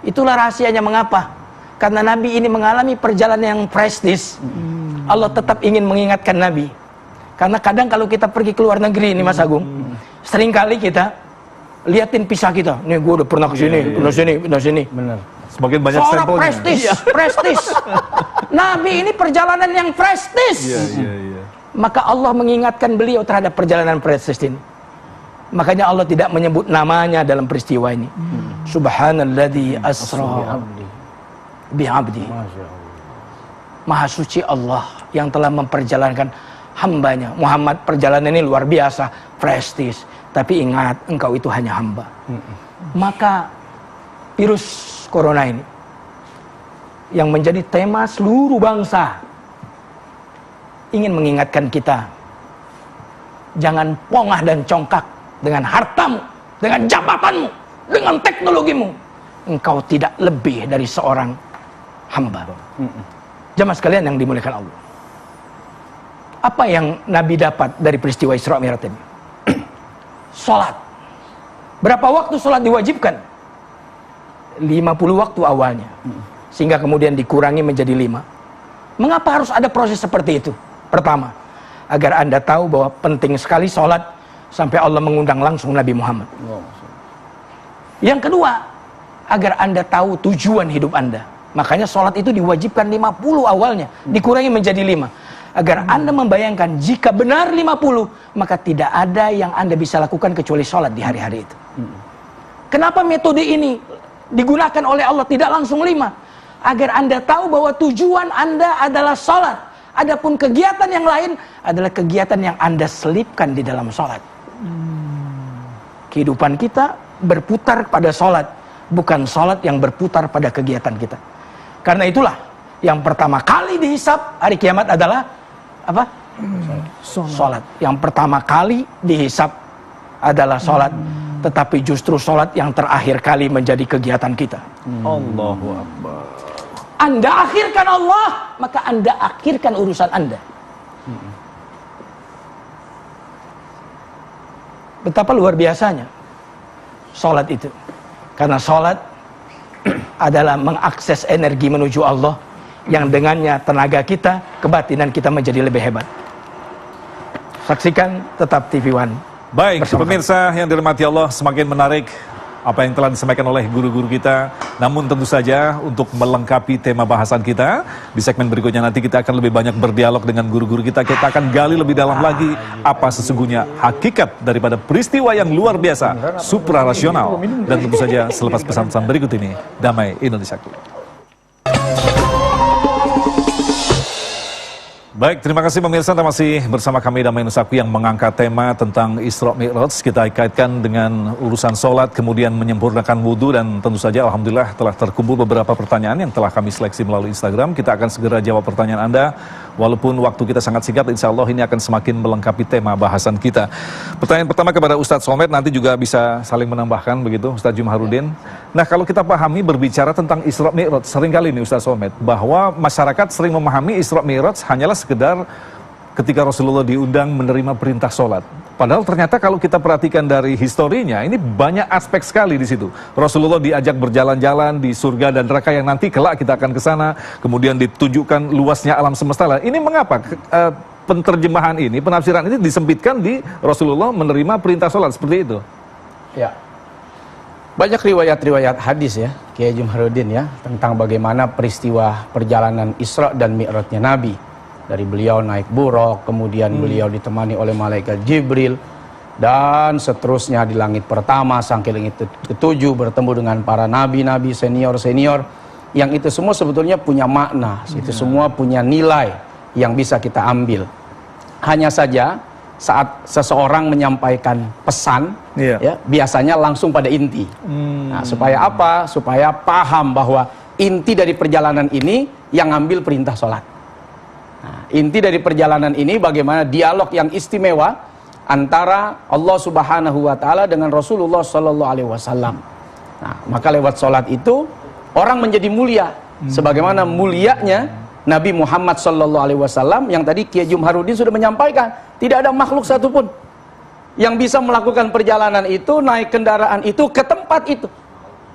Itulah rahasianya mengapa. Karena Nabi ini mengalami perjalanan yang prestis. Allah tetap ingin mengingatkan Nabi. Karena kadang kalau kita pergi ke luar negeri ini Mas Agung, seringkali kita liatin pisah kita. Nih gue udah pernah ke sini, pernah sini. Benar. Semakin banyak seorang sampelnya. prestis. Nabi ini perjalanan yang prestis. Maka Allah mengingatkan beliau terhadap perjalanan prestis ini. Makanya Allah tidak menyebut namanya dalam peristiwa ini. Subhanalladzi asra bi'abdi. Maha suci Allah yang telah memperjalankan hambanya. Muhammad, perjalanan ini luar biasa, prestis. Tapi ingat, engkau itu hanya hamba. Maka virus corona ini yang menjadi tema seluruh bangsa ingin mengingatkan kita, jangan pongah dan congkak dengan hartamu, dengan jabatanmu, dengan teknologimu. Engkau tidak lebih dari seorang hamba. Jamaah sekalian yang dimuliakan Allah, apa yang Nabi dapat dari peristiwa Isra Mi'raj ini? Salat. Berapa waktu salat diwajibkan? 50 waktu awalnya, sehingga kemudian dikurangi menjadi 5. Mengapa harus ada proses seperti itu? Pertama, agar Anda tahu bahwa penting sekali salat sampai Allah mengundang langsung Nabi Muhammad. Yang kedua, agar Anda tahu tujuan hidup Anda. Makanya salat itu diwajibkan 50 awalnya, dikurangi menjadi 5. Agar Anda membayangkan jika benar 50, maka tidak ada yang Anda bisa lakukan kecuali salat di hari-hari itu. Kenapa metode ini digunakan oleh Allah tidak langsung 5? Agar Anda tahu bahwa tujuan Anda adalah salat. Adapun kegiatan yang lain adalah kegiatan yang Anda selipkan di dalam salat. Kehidupan kita berputar pada salat, bukan salat yang berputar pada kegiatan kita. Karena itulah yang pertama kali dihisab hari kiamat adalah apa? Salat. Yang pertama kali dihisab adalah salat. Tetapi justru salat yang terakhir kali menjadi kegiatan kita. Allahu Akbar. Anda akhirkan Allah, maka Anda akhirkan urusan Anda. Betapa luar biasanya salat itu. Karena salat adalah mengakses energi menuju Allah, yang dengannya tenaga kita, kebatinan kita menjadi lebih hebat. Saksikan Tetap TV One. Baik, bersama pemirsa yang dirahmati Allah, semakin menarik apa yang telah disampaikan oleh guru-guru kita. Namun tentu saja untuk melengkapi tema bahasan kita, di segmen berikutnya nanti kita akan lebih banyak berdialog dengan guru-guru kita. Kita akan gali lebih dalam lagi apa sesungguhnya hakikat daripada peristiwa yang luar biasa, suprarasional. Dan tentu saja selepas pesan-pesan berikut ini, Damai Indonesiaku. Baik, terima kasih pemirsa, Anda masih bersama kami Damai Indonesiaku yang mengangkat tema tentang Isra Mi'raj. Kita kaitkan dengan urusan sholat, kemudian menyempurnakan wudhu, dan tentu saja Alhamdulillah telah terkumpul beberapa pertanyaan yang telah kami seleksi melalui Instagram. Kita akan segera jawab pertanyaan Anda, walaupun waktu kita sangat singkat, insya Allah ini akan semakin melengkapi tema bahasan kita. Pertanyaan pertama kepada Ustadz Solmed, nanti juga bisa saling menambahkan begitu, Ustadz Jumharudin. Nah, kalau kita pahami berbicara tentang Isra Mi'raj, seringkali nih Ustadz Solmed, bahwa masyarakat sering memahami Isra Mi'raj hanyalah sekedar ketika Rasulullah diundang menerima perintah sholat. Padahal ternyata kalau kita perhatikan dari historinya, ini banyak aspek sekali di situ. Rasulullah diajak berjalan-jalan di surga dan neraka yang nanti kelak kita akan ke sana, kemudian ditunjukkan luasnya alam semesta. Ini mengapa penterjemahan ini, penafsiran ini disempitkan di Rasulullah menerima perintah sholat seperti itu? Ya. Banyak riwayat-riwayat hadis ya, Kiai Jumharuddin ya, tentang bagaimana peristiwa perjalanan Isra dan Mi'rajnya Nabi. Dari beliau naik buraq, kemudian beliau ditemani oleh malaikat Jibril, dan seterusnya di langit pertama sampai langit ketujuh bertemu dengan para nabi-nabi senior-senior, yang itu semua sebetulnya punya makna, itu semua punya nilai yang bisa kita ambil. Hanya saja saat seseorang menyampaikan pesan, ya, biasanya langsung pada inti. Nah, supaya apa? Supaya paham bahwa inti dari perjalanan ini yang ngambil perintah sholat. Nah, inti dari perjalanan ini bagaimana dialog yang istimewa antara Allah Subhanahu wa Ta'ala dengan Rasulullah Sallallahu Alaihi Wasallam. Nah, maka lewat sholat itu orang menjadi mulia, sebagaimana mulianya Nabi Muhammad Sallallahu Alaihi Wasallam yang tadi Kiai Jumharuddin sudah menyampaikan. Tidak ada makhluk satupun yang bisa melakukan perjalanan itu, naik kendaraan itu ke tempat itu,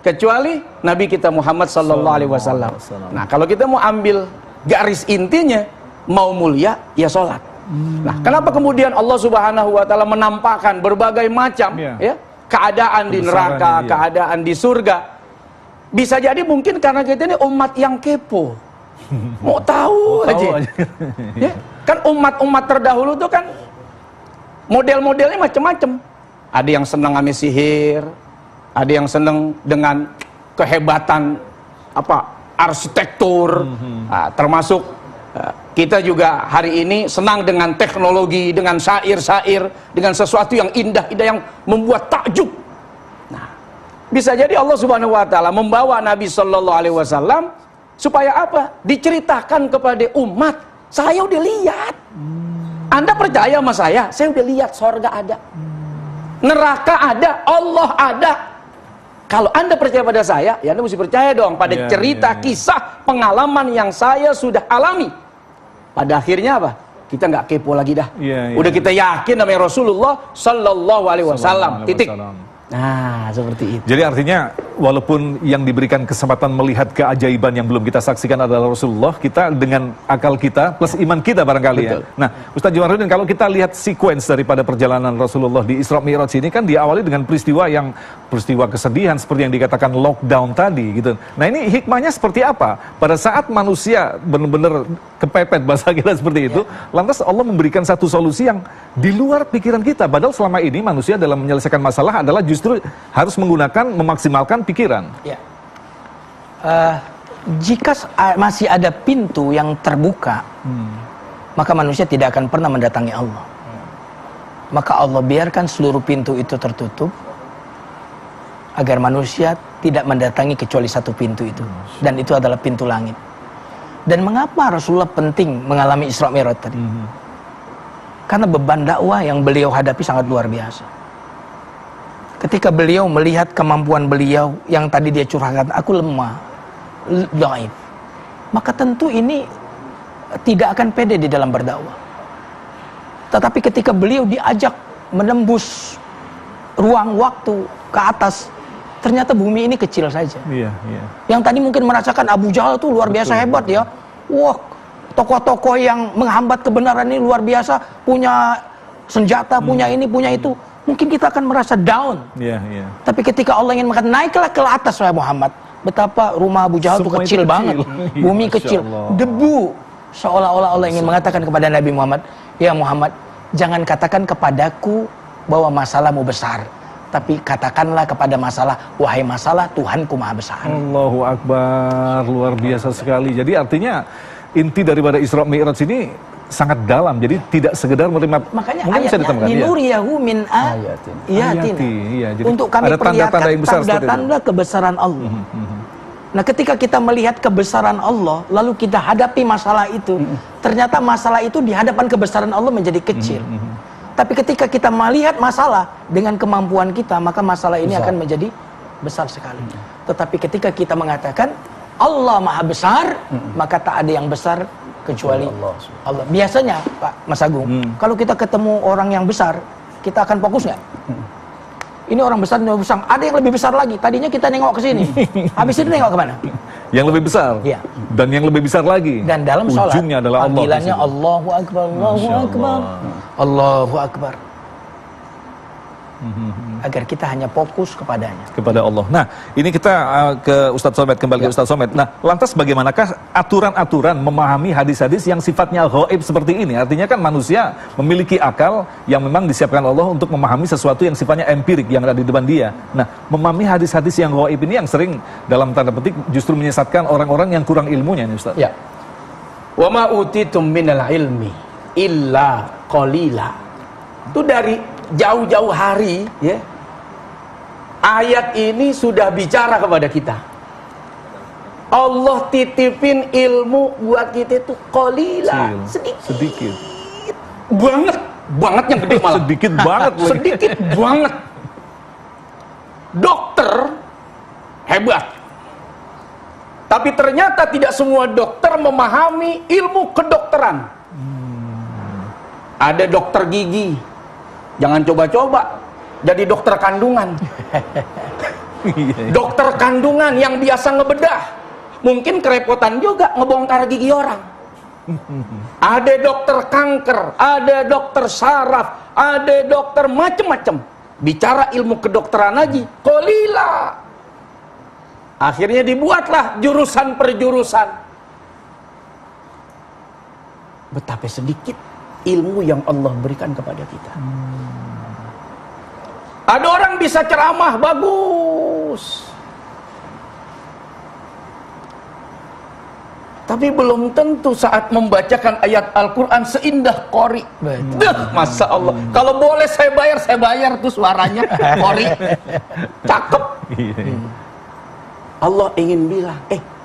kecuali Nabi kita Muhammad Sallallahu Alaihi Wasallam. Nah, kalau kita mau ambil garis intinya, mau mulia ya sholat. Nah, kenapa kemudian Allah Subhanahu Wa Taala menampakkan berbagai macam ya keadaan di neraka, keadaan di surga? Bisa jadi mungkin karena kita ini umat yang kepo. Mau tahu aja. Ya, kan umat-umat terdahulu tuh kan model-modelnya macam-macam. Ada yang senang ame sihir, ada yang senang dengan kehebatan arsitektur, termasuk kita juga hari ini senang dengan teknologi, dengan syair-syair, dengan sesuatu yang indah-indah yang membuat takjub. Nah, bisa jadi Allah Subhanahu wa Ta'ala membawa Nabi Sallallahu Alaihi Wasallam supaya apa? Diceritakan kepada umat, saya udah lihat. Anda percaya sama saya udah lihat sorga ada, neraka ada, Allah ada. Kalau Anda percaya pada saya, ya Anda mesti percaya dong pada cerita kisah pengalaman yang saya sudah alami. Pada akhirnya apa? Kita nggak kepo lagi dah. Udah kita yakin namanya Rasulullah Sallallahu Alaihi Wasallam. Titik. Nah, seperti itu. Jadi artinya walaupun yang diberikan kesempatan melihat keajaiban yang belum kita saksikan adalah Rasulullah, kita dengan akal kita plus iman kita barangkali. Betul. Ya. Nah, Ustaz Jumharuddin, kalau kita lihat sequence daripada perjalanan Rasulullah di Isra Mi'raj ini kan diawali dengan peristiwa kesedihan seperti yang dikatakan lockdown tadi gitu. Nah, ini hikmahnya seperti apa? Pada saat manusia benar-benar kepepet bahasa kita seperti itu, lantas Allah memberikan satu solusi yang di luar pikiran kita. Padahal selama ini manusia dalam menyelesaikan masalah adalah justru harus memaksimalkan pikiran. Ya. Jika masih ada pintu yang terbuka, maka manusia tidak akan pernah mendatangi Allah. Maka Allah biarkan seluruh pintu itu tertutup agar manusia tidak mendatangi kecuali satu pintu itu, dan itu adalah pintu langit. Dan mengapa Rasulullah penting mengalami Isra Mi'raj tadi? Karena beban dakwah yang beliau hadapi sangat luar biasa. Ketika beliau melihat kemampuan beliau yang tadi dia curahkan, aku lemah, dhaif, maka tentu ini tidak akan pede di dalam berdakwah. Tetapi ketika beliau diajak menembus ruang waktu ke atas, ternyata bumi ini kecil saja. Yang tadi mungkin merasakan Abu Jahal itu luar biasa hebat ya. Wah, tokoh-tokoh yang menghambat kebenaran ini luar biasa, punya senjata, punya ini, punya itu. Mungkin kita akan merasa down. Tapi ketika Allah ingin mengatakan, naiklah ke atas wahai Muhammad. Betapa rumah Abu Jahal itu kecil banget. Bumi kecil, debu. Seolah-olah Allah ingin mengatakan kepada Nabi Muhammad, ya Muhammad, jangan katakan kepadaku bahwa masalahmu besar, tapi katakanlah kepada masalah, wahai masalah, Tuhanku maha besar. Allahu Akbar, luar biasa sekali. Jadi artinya inti daripada Isra Mi'raj ini sangat dalam, jadi tidak sekedar menerima. Makanya ayatnya linuriyahu min ayatina, untuk kami perlihatkan tanda-tanda kebesaran Allah. Nah, ketika kita melihat kebesaran Allah, lalu kita hadapi masalah itu, ternyata masalah itu di hadapan kebesaran Allah menjadi kecil. Tapi ketika kita melihat masalah dengan kemampuan kita, maka masalah ini akan menjadi besar sekali. Tetapi ketika kita mengatakan Allah maha besar, maka tak ada yang besar kecuali Allah. Biasanya Pak Mas Agung, kalau kita ketemu orang yang besar, kita akan fokus nggak? Ini orang besar, ini orang besar. Ada yang lebih besar lagi. Tadinya kita nengok ke sini, habis itu nengok kemana? Yang lebih besar. Ya. Dan yang lebih besar lagi. Dan dalam sholat, ujungnya adalah Allah. Panggilannya Allahu Akbar, Allahu Akbar, Allahu Akbar. agar kita hanya fokus kepadanya. Kepada Allah. Nah, ini kita ke Ustadz Somad, kembali ke Ustadz Somad. Nah, lantas bagaimanakah aturan-aturan memahami hadis-hadis yang sifatnya ghaib seperti ini? Artinya kan manusia memiliki akal yang memang disiapkan Allah untuk memahami sesuatu yang sifatnya empirik yang ada di depan dia. Nah, memahami hadis-hadis yang ghaib ini yang sering dalam tanda petik justru menyesatkan orang-orang yang kurang ilmunya nih Ustadz. Ya. Wa ma utitum minal ilmi illa qalila. Itu dari jauh-jauh hari ya. Ayat ini sudah bicara kepada kita. Allah titipin ilmu buat kita itu qalila, sedikit. Banget yang gede malah. Sedikit banget. Sedikit banget. Dokter hebat. Tapi ternyata tidak semua dokter memahami ilmu kedokteran. Ada dokter gigi. Jangan coba-coba jadi dokter kandungan. Dokter kandungan yang biasa ngebedah, mungkin kerepotan juga ngebongkar gigi orang. Ada dokter kanker, ada dokter saraf, ada dokter macem-macem. Bicara ilmu kedokteran aja, qalila. Akhirnya dibuatlah jurusan per jurusan. Betapa sedikit ilmu yang Allah berikan kepada kita. Ada orang bisa ceramah bagus, tapi belum tentu saat membacakan ayat Al-Quran seindah Qori. Masya Allah. Kalau boleh saya bayar tuh suaranya Qori. Cakep. Allah ingin bilang,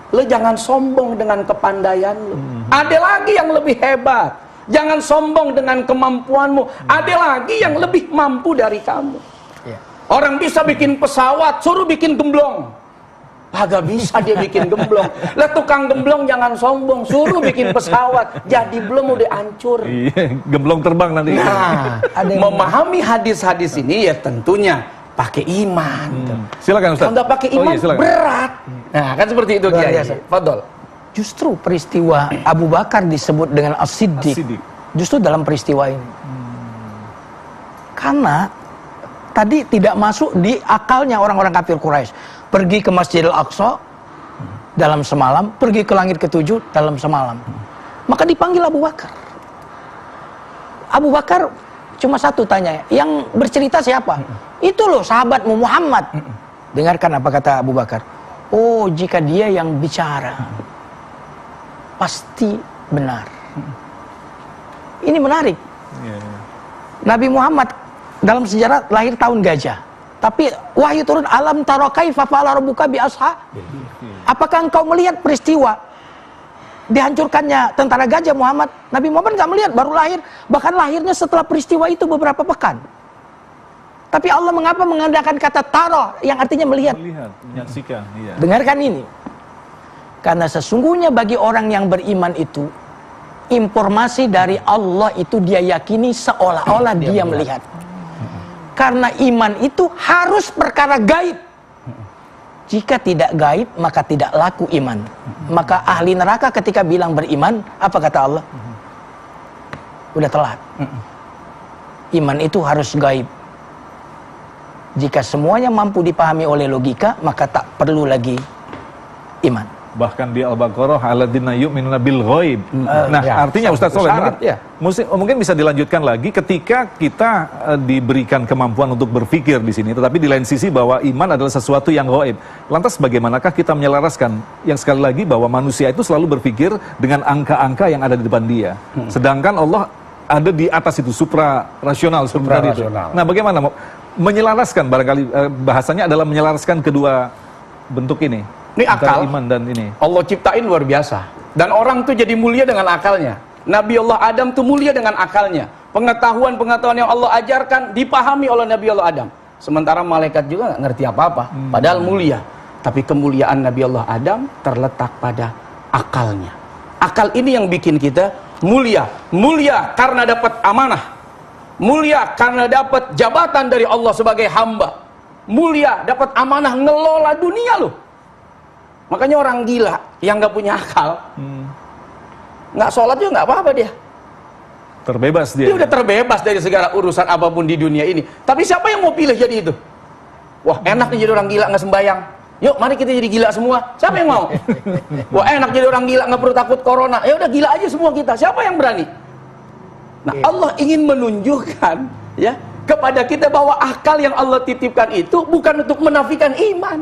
lo jangan sombong dengan kepandaian lo. Ada lagi yang lebih hebat. Jangan sombong dengan kemampuanmu. Ada lagi yang lebih mampu dari kamu. Orang bisa bikin pesawat, suruh bikin gemblong. Agak bisa dia bikin gemblong. Lah tukang gemblong jangan sombong, suruh bikin pesawat, jadi belum udah hancur. Iya, gemblong terbang nanti. Nah, memahami hadis-hadis ini ya tentunya pakai iman. Silakan Ustaz. Kalau nggak pakai iman berat. Nah, kan seperti itu Kiai. Fadol. Justru peristiwa Abu Bakar disebut dengan As-Siddiq. Justru dalam peristiwa ini. Karena tadi tidak masuk di akalnya orang-orang kafir Quraisy. Pergi ke Masjidil Aqsa dalam semalam, pergi ke langit ketujuh dalam semalam. Maka dipanggil Abu Bakar. Abu Bakar cuma satu tanya, yang bercerita siapa? Itu loh sahabatmu Muhammad. Dengarkan apa kata Abu Bakar. Oh, jika dia yang bicara, pasti benar. Ini menarik. Nabi Muhammad dalam sejarah lahir tahun gajah. Tapi wahyu turun, alam tara kaifa fa'ala rabbuka bi ashab. Apakah engkau melihat peristiwa dihancurkannya tentara gajah Muhammad? Nabi Muhammad nggak melihat, baru lahir. Bahkan lahirnya setelah peristiwa itu beberapa pekan. Tapi Allah mengapa menggunakan kata tara yang artinya melihat? Melihat, menyaksikan. Iya. Dengarkan ini. Karena sesungguhnya bagi orang yang beriman itu, informasi dari Allah itu dia yakini seolah-olah dia melihat. Karena iman itu harus perkara gaib. Jika tidak gaib, maka tidak laku iman. Maka ahli neraka ketika bilang beriman, apa kata Allah? Udah telat. Iman itu harus gaib. Jika semuanya mampu dipahami oleh logika, maka tak perlu lagi iman. Bahkan di Al-Baqarah alladzina yu'minuna bil ghaib. Nah, artinya Ustaz Soleh mungkin bisa dilanjutkan lagi ketika kita diberikan kemampuan untuk berpikir di sini, tetapi di lain sisi bahwa iman adalah sesuatu yang ghaib. Lantas bagaimanakah kita menyelaraskan yang sekali lagi bahwa manusia itu selalu berpikir dengan angka-angka yang ada di depan dia. Sedangkan Allah ada di atas itu, supra rasional. Nah, bagaimana menyelaraskan, barangkali bahasanya adalah menyelaraskan kedua bentuk ini. Ini akal, iman dan ini. Allah ciptain luar biasa. Dan orang tuh jadi mulia dengan akalnya. Nabi Allah Adam tuh mulia dengan akalnya. Pengetahuan-pengetahuan yang Allah ajarkan dipahami oleh Nabi Allah Adam. Sementara malaikat juga nggak ngerti apa-apa. Padahal mulia. Tapi kemuliaan Nabi Allah Adam terletak pada akalnya. Akal ini yang bikin kita mulia. Mulia karena dapat amanah. Mulia karena dapat jabatan dari Allah sebagai hamba. Mulia dapat amanah ngelola dunia loh. Makanya orang gila yang nggak punya akal, nggak sholat juga nggak apa-apa dia. Terbebas Dia dia. udah terbebas dari segala urusan apapun di dunia ini. Tapi siapa yang mau pilih jadi itu? Wah, enak nih jadi orang gila nggak sembayang. Yuk, mari kita jadi gila semua. Siapa yang mau? Wah, enak jadi orang gila nggak perlu takut corona. Ya udah gila aja semua kita. Siapa yang berani? Nah, Allah ingin menunjukkan ya kepada kita bahwa akal yang Allah titipkan itu bukan untuk menafikan iman.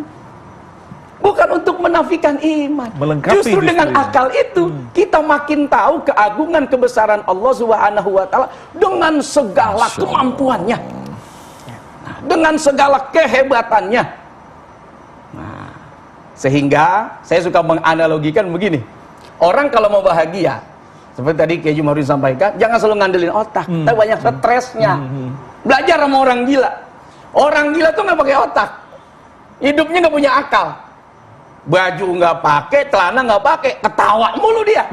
Bukan untuk menafikan iman. Melengkapi Justru dengan justru. akal itu kita makin tahu keagungan kebesaran Allah Subhanahu wa taala dengan segala kemampuannya. Nah, dengan segala kehebatannya. Nah, sehingga saya suka menganalogikan begini. Orang kalau mau bahagia, seperti tadi Kiai Jumahrudin sampaikan, jangan selalu ngandelin otak, tapi banyak stresnya. Belajar sama orang gila. Orang gila tuh nggak pakai otak, hidupnya nggak punya akal. Baju nggak pakai, celana nggak pakai, ketawa mulu dia.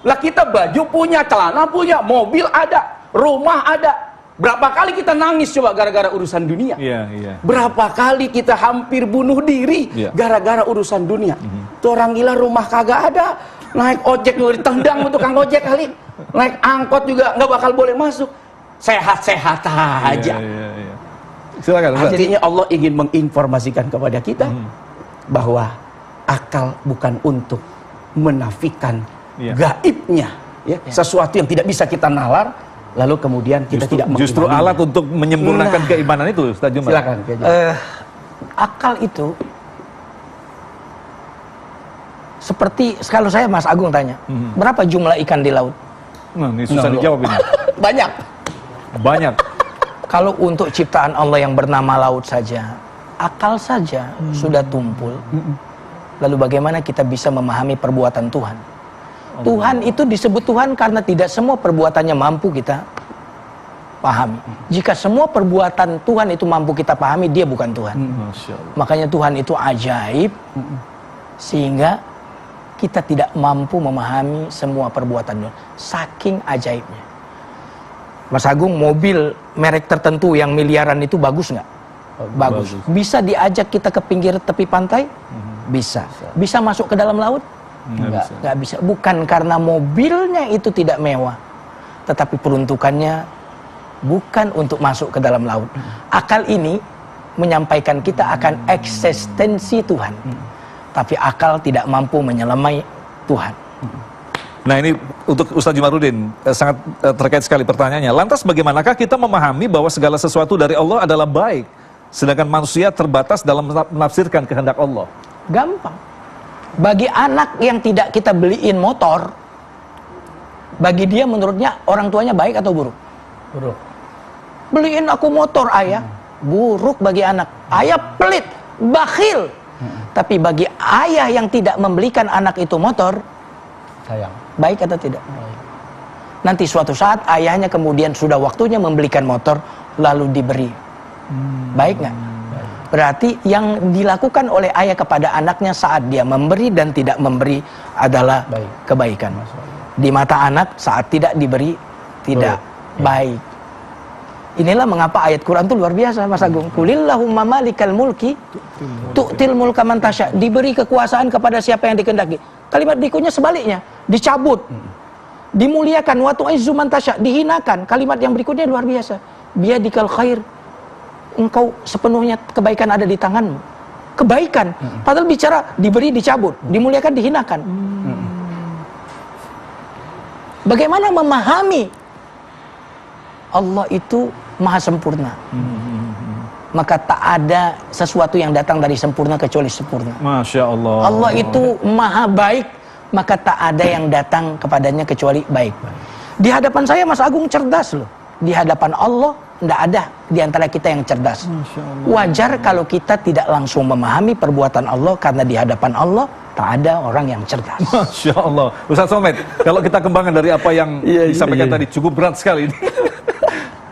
Lah kita baju punya, celana punya, mobil ada, rumah ada. Berapa kali kita nangis coba gara-gara urusan dunia? Iya, iya. Berapa kali kita hampir bunuh diri Iya. gara-gara urusan dunia? Tuh orang gila rumah kagak ada, naik ojek juga ditendang untuk tukang ojek kali, naik angkot juga nggak bakal boleh masuk. Sehat-sehat aja. Iya, iya. Silakan, Ustaz. Artinya Allah ingin menginformasikan kepada kita bahwa akal bukan untuk menafikan Iya. gaibnya, ya, sesuatu yang tidak bisa kita nalar, lalu kemudian kita tidak Justru mengimaninya. alat untuk menyempurnakan Nah. keimanan itu, Ustaz Jumar. Silakan. Kiai. Akal itu seperti kalau saya Mas Agung tanya, berapa jumlah ikan di laut? Nah, ini susah Nah, dijawab ini. Banyak. Banyak. Kalau untuk ciptaan Allah yang bernama laut saja, akal saja sudah tumpul. Lalu bagaimana kita bisa memahami perbuatan Tuhan? Tuhan itu disebut Tuhan karena tidak semua perbuatannya mampu kita pahami. Jika semua perbuatan Tuhan itu mampu kita pahami, dia bukan Tuhan. Masya Allah. Makanya Tuhan itu ajaib, sehingga kita tidak mampu memahami semua perbuatan Tuhan. Saking ajaibnya. Mas Agung, mobil merek tertentu yang miliaran itu bagus nggak? Bagus. Bisa diajak kita ke pinggir tepi pantai? Bisa. Bisa masuk ke dalam laut? Nggak bisa. Bukan karena mobilnya itu tidak mewah, tetapi peruntukannya bukan untuk masuk ke dalam laut. Akal ini menyampaikan kita akan eksistensi Tuhan, tapi akal tidak mampu menyelamai Tuhan. Nah, ini untuk Ustaz Jumahrudin sangat terkait sekali pertanyaannya. Lantas bagaimanakah kita memahami bahwa segala sesuatu dari Allah adalah baik, sedangkan manusia terbatas dalam menafsirkan kehendak Allah? Gampang. Bagi anak yang tidak kita beliin motor, bagi dia menurutnya orang tuanya baik atau buruk? Buruk. Beliin aku motor ayah, buruk bagi anak. Ayah pelit, bakhil. Tapi bagi ayah yang tidak membelikan anak itu motor, Sayang. baik atau tidak? Nanti suatu saat ayahnya kemudian sudah waktunya membelikan motor, lalu diberi. Baik nggak? Berarti yang dilakukan oleh ayah kepada anaknya saat dia memberi dan tidak memberi adalah Baik. kebaikan. Di mata anak saat tidak diberi tidak baik. Inilah mengapa ayat Quran itu luar biasa, Mas Agung. Qulillahumma malikal mulki tu'til mulka man tasya. Diberi kekuasaan kepada siapa yang dikehendaki. Kalimat berikutnya sebaliknya, dicabut. Dimuliakan wa tu'izzu man tasya, dihinakan. Kalimat yang berikutnya luar biasa. Biyadikal khair. Engkau sepenuhnya kebaikan ada di tanganmu. Kebaikan. Padahal bicara diberi, dicabut, dimuliakan, dihinakan. Bagaimana memahami Allah itu maha sempurna? Maka tak ada sesuatu yang datang dari sempurna kecuali sempurna. Masya Allah. Allah itu maha baik, maka tak ada yang datang kepadanya kecuali baik. Di hadapan saya Mas Agung cerdas loh. Di hadapan Allah tidak ada di antara kita yang cerdas. Wajar kalau kita tidak langsung memahami perbuatan Allah, karena di hadapan Allah tak ada orang yang cerdas. Masya Allah. Ustaz Somad, kalau kita kembangkan dari apa yang disampaikan tadi, cukup berat sekali.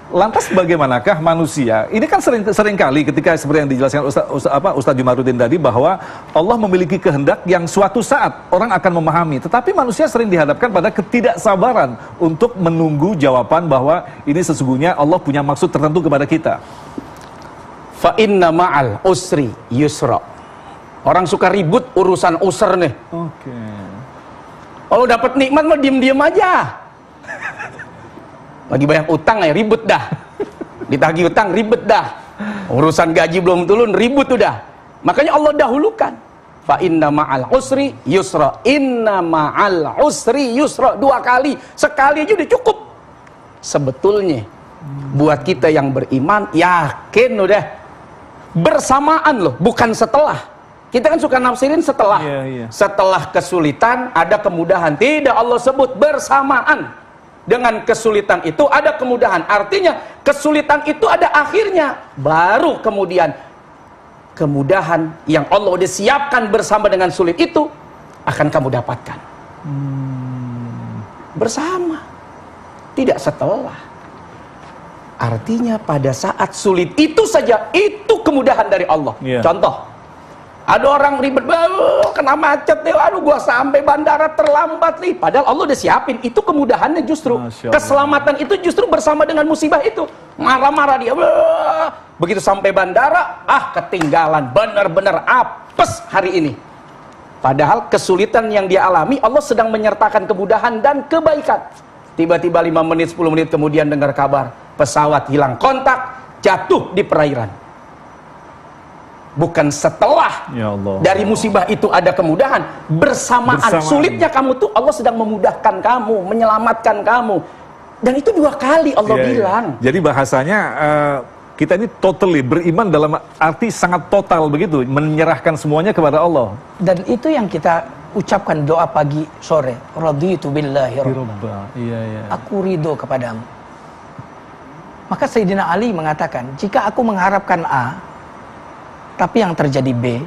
Lantas bagaimanakah manusia? Ini kan sering kali ketika seperti yang dijelaskan Ustaz Jumahrudin tadi, bahwa Allah memiliki kehendak yang suatu saat orang akan memahami. Tetapi manusia sering dihadapkan pada ketidaksabaran untuk menunggu jawaban bahwa ini sesungguhnya Allah punya maksud tertentu kepada kita. Fa inna ma'al usri yusra. Orang suka ribut urusan usr nih. Oke. Kalau dapat nikmat mah diem-diem aja. Lagi banyak utang ya ribet dah. Ditagih utang ribet dah. Urusan gaji belum turun ribut udah. Makanya Allah dahulukan. Fa inna ma'al usri yusra. Inna ma'al usri yusra. 2 kali. Sekali aja udah cukup. Sebetulnya buat kita yang beriman yakin udah bersamaan loh, bukan setelah. Kita kan suka nafsirin setelah. Setelah kesulitan ada kemudahan. Tidak, Allah sebut bersamaan. Dengan kesulitan itu ada kemudahan. Artinya kesulitan itu ada akhirnya. Baru kemudian kemudahan yang Allah udah siapkan bersama dengan sulit itu akan kamu dapatkan. Bersama. Tidak setelah. Artinya pada saat sulit itu saja, itu kemudahan dari Allah. Contoh, ada orang ribet, kena macet nih, aduh gua sampai bandara terlambat nih. Padahal Allah udah siapin, itu kemudahannya justru. Keselamatan itu justru bersama dengan musibah itu. Marah-marah dia, begitu sampai bandara, ketinggalan, benar-benar apes hari ini. Padahal kesulitan yang dia alami, Allah sedang menyertakan kemudahan dan kebaikan. Tiba-tiba 5 menit, 10 menit kemudian dengar kabar, pesawat hilang kontak, jatuh di perairan. Bukan setelah dari musibah itu ada kemudahan, bersamaan sulitnya kamu tuh Allah sedang memudahkan kamu, menyelamatkan kamu. Dan itu 2 kali Allah bilang. Jadi bahasanya kita ini totally beriman dalam arti sangat total begitu, menyerahkan semuanya kepada Allah. Dan itu yang kita ucapkan doa pagi sore, raditu billahi rabba. Aku ridho kepadamu. Maka Sayyidina Ali mengatakan, jika aku mengharapkan A tapi yang terjadi B,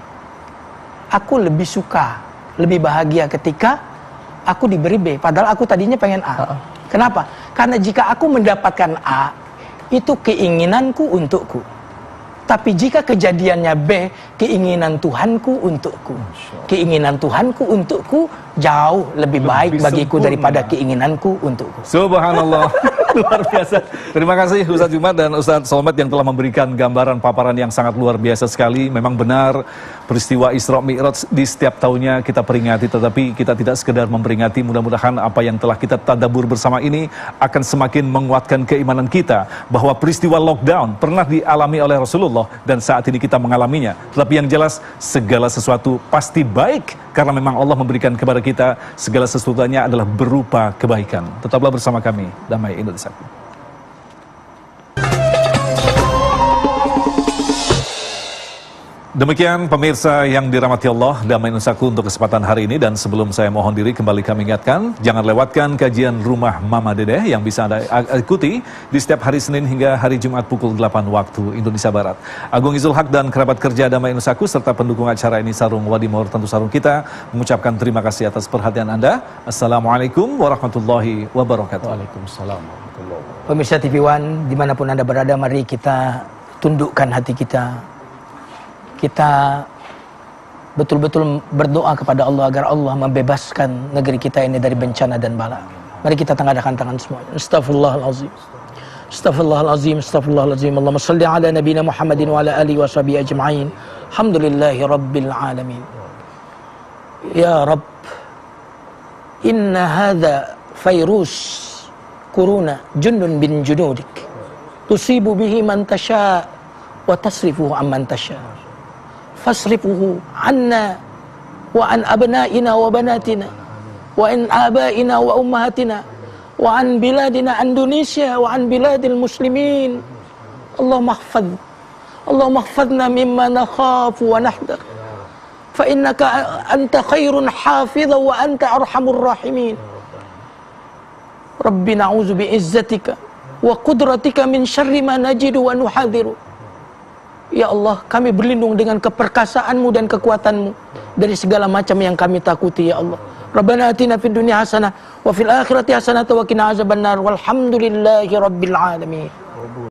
aku lebih suka, lebih bahagia ketika aku diberi B, padahal aku tadinya pengen A. Kenapa? Karena jika aku mendapatkan A, itu keinginanku untukku. Tapi jika kejadiannya B, keinginan Tuhanku untukku. Keinginan Tuhanku untukku jauh lebih baik bagiku daripada keinginanku untukku. Subhanallah. Luar biasa. Terima kasih Ustaz Jumat dan Ustaz Selamat yang telah memberikan gambaran paparan yang sangat luar biasa sekali. Memang benar peristiwa Isra Mi'raj di setiap tahunnya kita peringati, tetapi kita tidak sekedar memperingati. Mudah-mudahan apa yang telah kita tadabbur bersama ini akan semakin menguatkan keimanan kita bahwa peristiwa lockdown pernah dialami oleh Rasulullah dan saat ini kita mengalaminya. Tetapi yang jelas segala sesuatu pasti baik karena memang Allah memberikan kepada kita segala sesuatunya adalah berupa kebaikan. Tetaplah bersama kami, Damai Indonesia. Demikian pemirsa yang dirahmati Allah, Damai Nusaku untuk kesempatan hari ini. Dan sebelum saya mohon diri, kembali kami ingatkan, jangan lewatkan kajian Rumah Mama Dedeh yang bisa Anda ikuti di setiap hari Senin hingga hari Jumat pukul 8 waktu Indonesia Barat. Agung Izul Haq dan kerabat kerja Damai Nusaku serta pendukung acara ini Sarung Wadimor, tentu Sarung kita, mengucapkan terima kasih atas perhatian Anda. Assalamualaikum warahmatullahi wabarakatuh. Waalaikumsalam warahmatullahi wabarakatuh. Pemirsa TV One, dimanapun Anda berada, mari kita tundukkan hati kita. Kita betul-betul berdoa kepada Allah agar Allah membebaskan negeri kita ini dari bencana dan bala. Mari kita tengadakan tangan semua. Astaghfirullahalazim. Astaghfirullahalazim. Astaghfirullahalazim. Allahumma salli ala nabiyina Muhammadin wa ala alihi wa sahbihi ajma'in. Alhamdulillahi rabbil alamin. Ya Rabb, inna hadha fayrus kuruna jundun bin junudik tusibu bihi man tasha wa tasrifuhu amman tasha. Fasrifuhu anna wa an abnaina wa banatina wa an abaina wa ummahatina wa an biladina Indonesia wa an biladil muslimin. Allahumma ihfadna mimma nakhafu wa nahdar fa innaka anta khairun hafidha wa anta arhamur rahimin. Rabbi na'udzu bi'izzatika wa qudratika min syarri ma najidu wa nuhadhiru. Ya Allah, kami berlindung dengan keperkasaanmu dan kekuatanmu dari segala macam yang kami takuti, ya Allah. Rabbana atina fid dunya hasanah wa fil akhirati hasanah wa qina azabannar walhamdulillahi rabbil alamin.